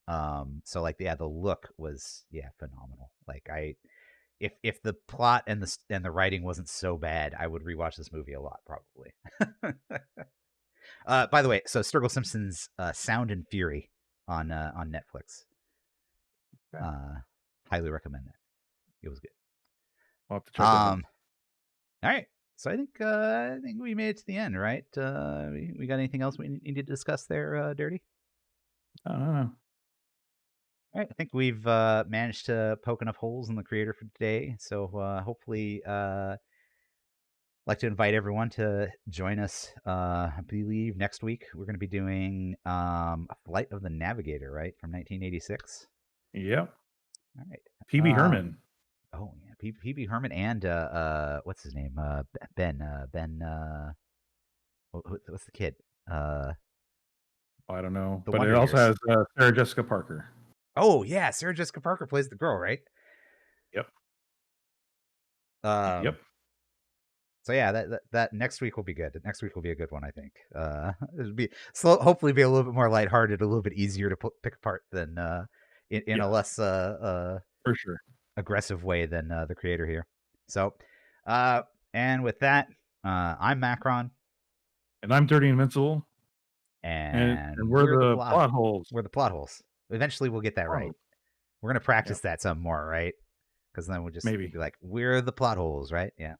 So like yeah, the look was yeah, phenomenal. Like I if the plot and the writing wasn't so bad, I would rewatch this movie a lot probably. By the way, so Sturgill Simpson's Sound and Fury on Netflix. Yeah, Uh, highly recommend that. It was good. I'll have to check that out. All right. So I think we made it to the end, right? We got anything else we need to discuss there, Dirty? I don't know. All right. I think we've managed to poke enough holes in the creator for today. So hopefully, like to invite everyone to join us. I believe next week we're going to be doing a Flight of the Navigator, right, from 1986. Yep. All right. PB Herman. Oh yeah, PB Herman and what's his name? Ben. What's the kid? Uh, I don't know, the but it Wonder also Years. has, Sarah Jessica Parker. Oh yeah, Sarah Jessica Parker plays the girl, right? Yep. Um. Yep. So yeah, that next week will be good. Next week will be a good one, I think. It'll be slow. Hopefully, be a little bit more lighthearted, a little bit easier to pick apart than in a Yeah, less for sure. aggressive way than the creator here. So, uh, and with that, I'm Macron, And I'm Dirty Invincible, and and we're the plot holes. we're the plot holes. Eventually, we'll get that right. Oh, We're gonna practice yep, that some more, right? Because then we'll maybe. be like, we're the plot holes, right? Yeah.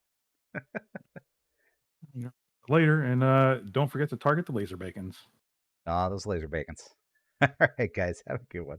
Yeah. Later, and, don't forget to target the laser bacons. Oh, those laser bacons. All right, guys, have a good one.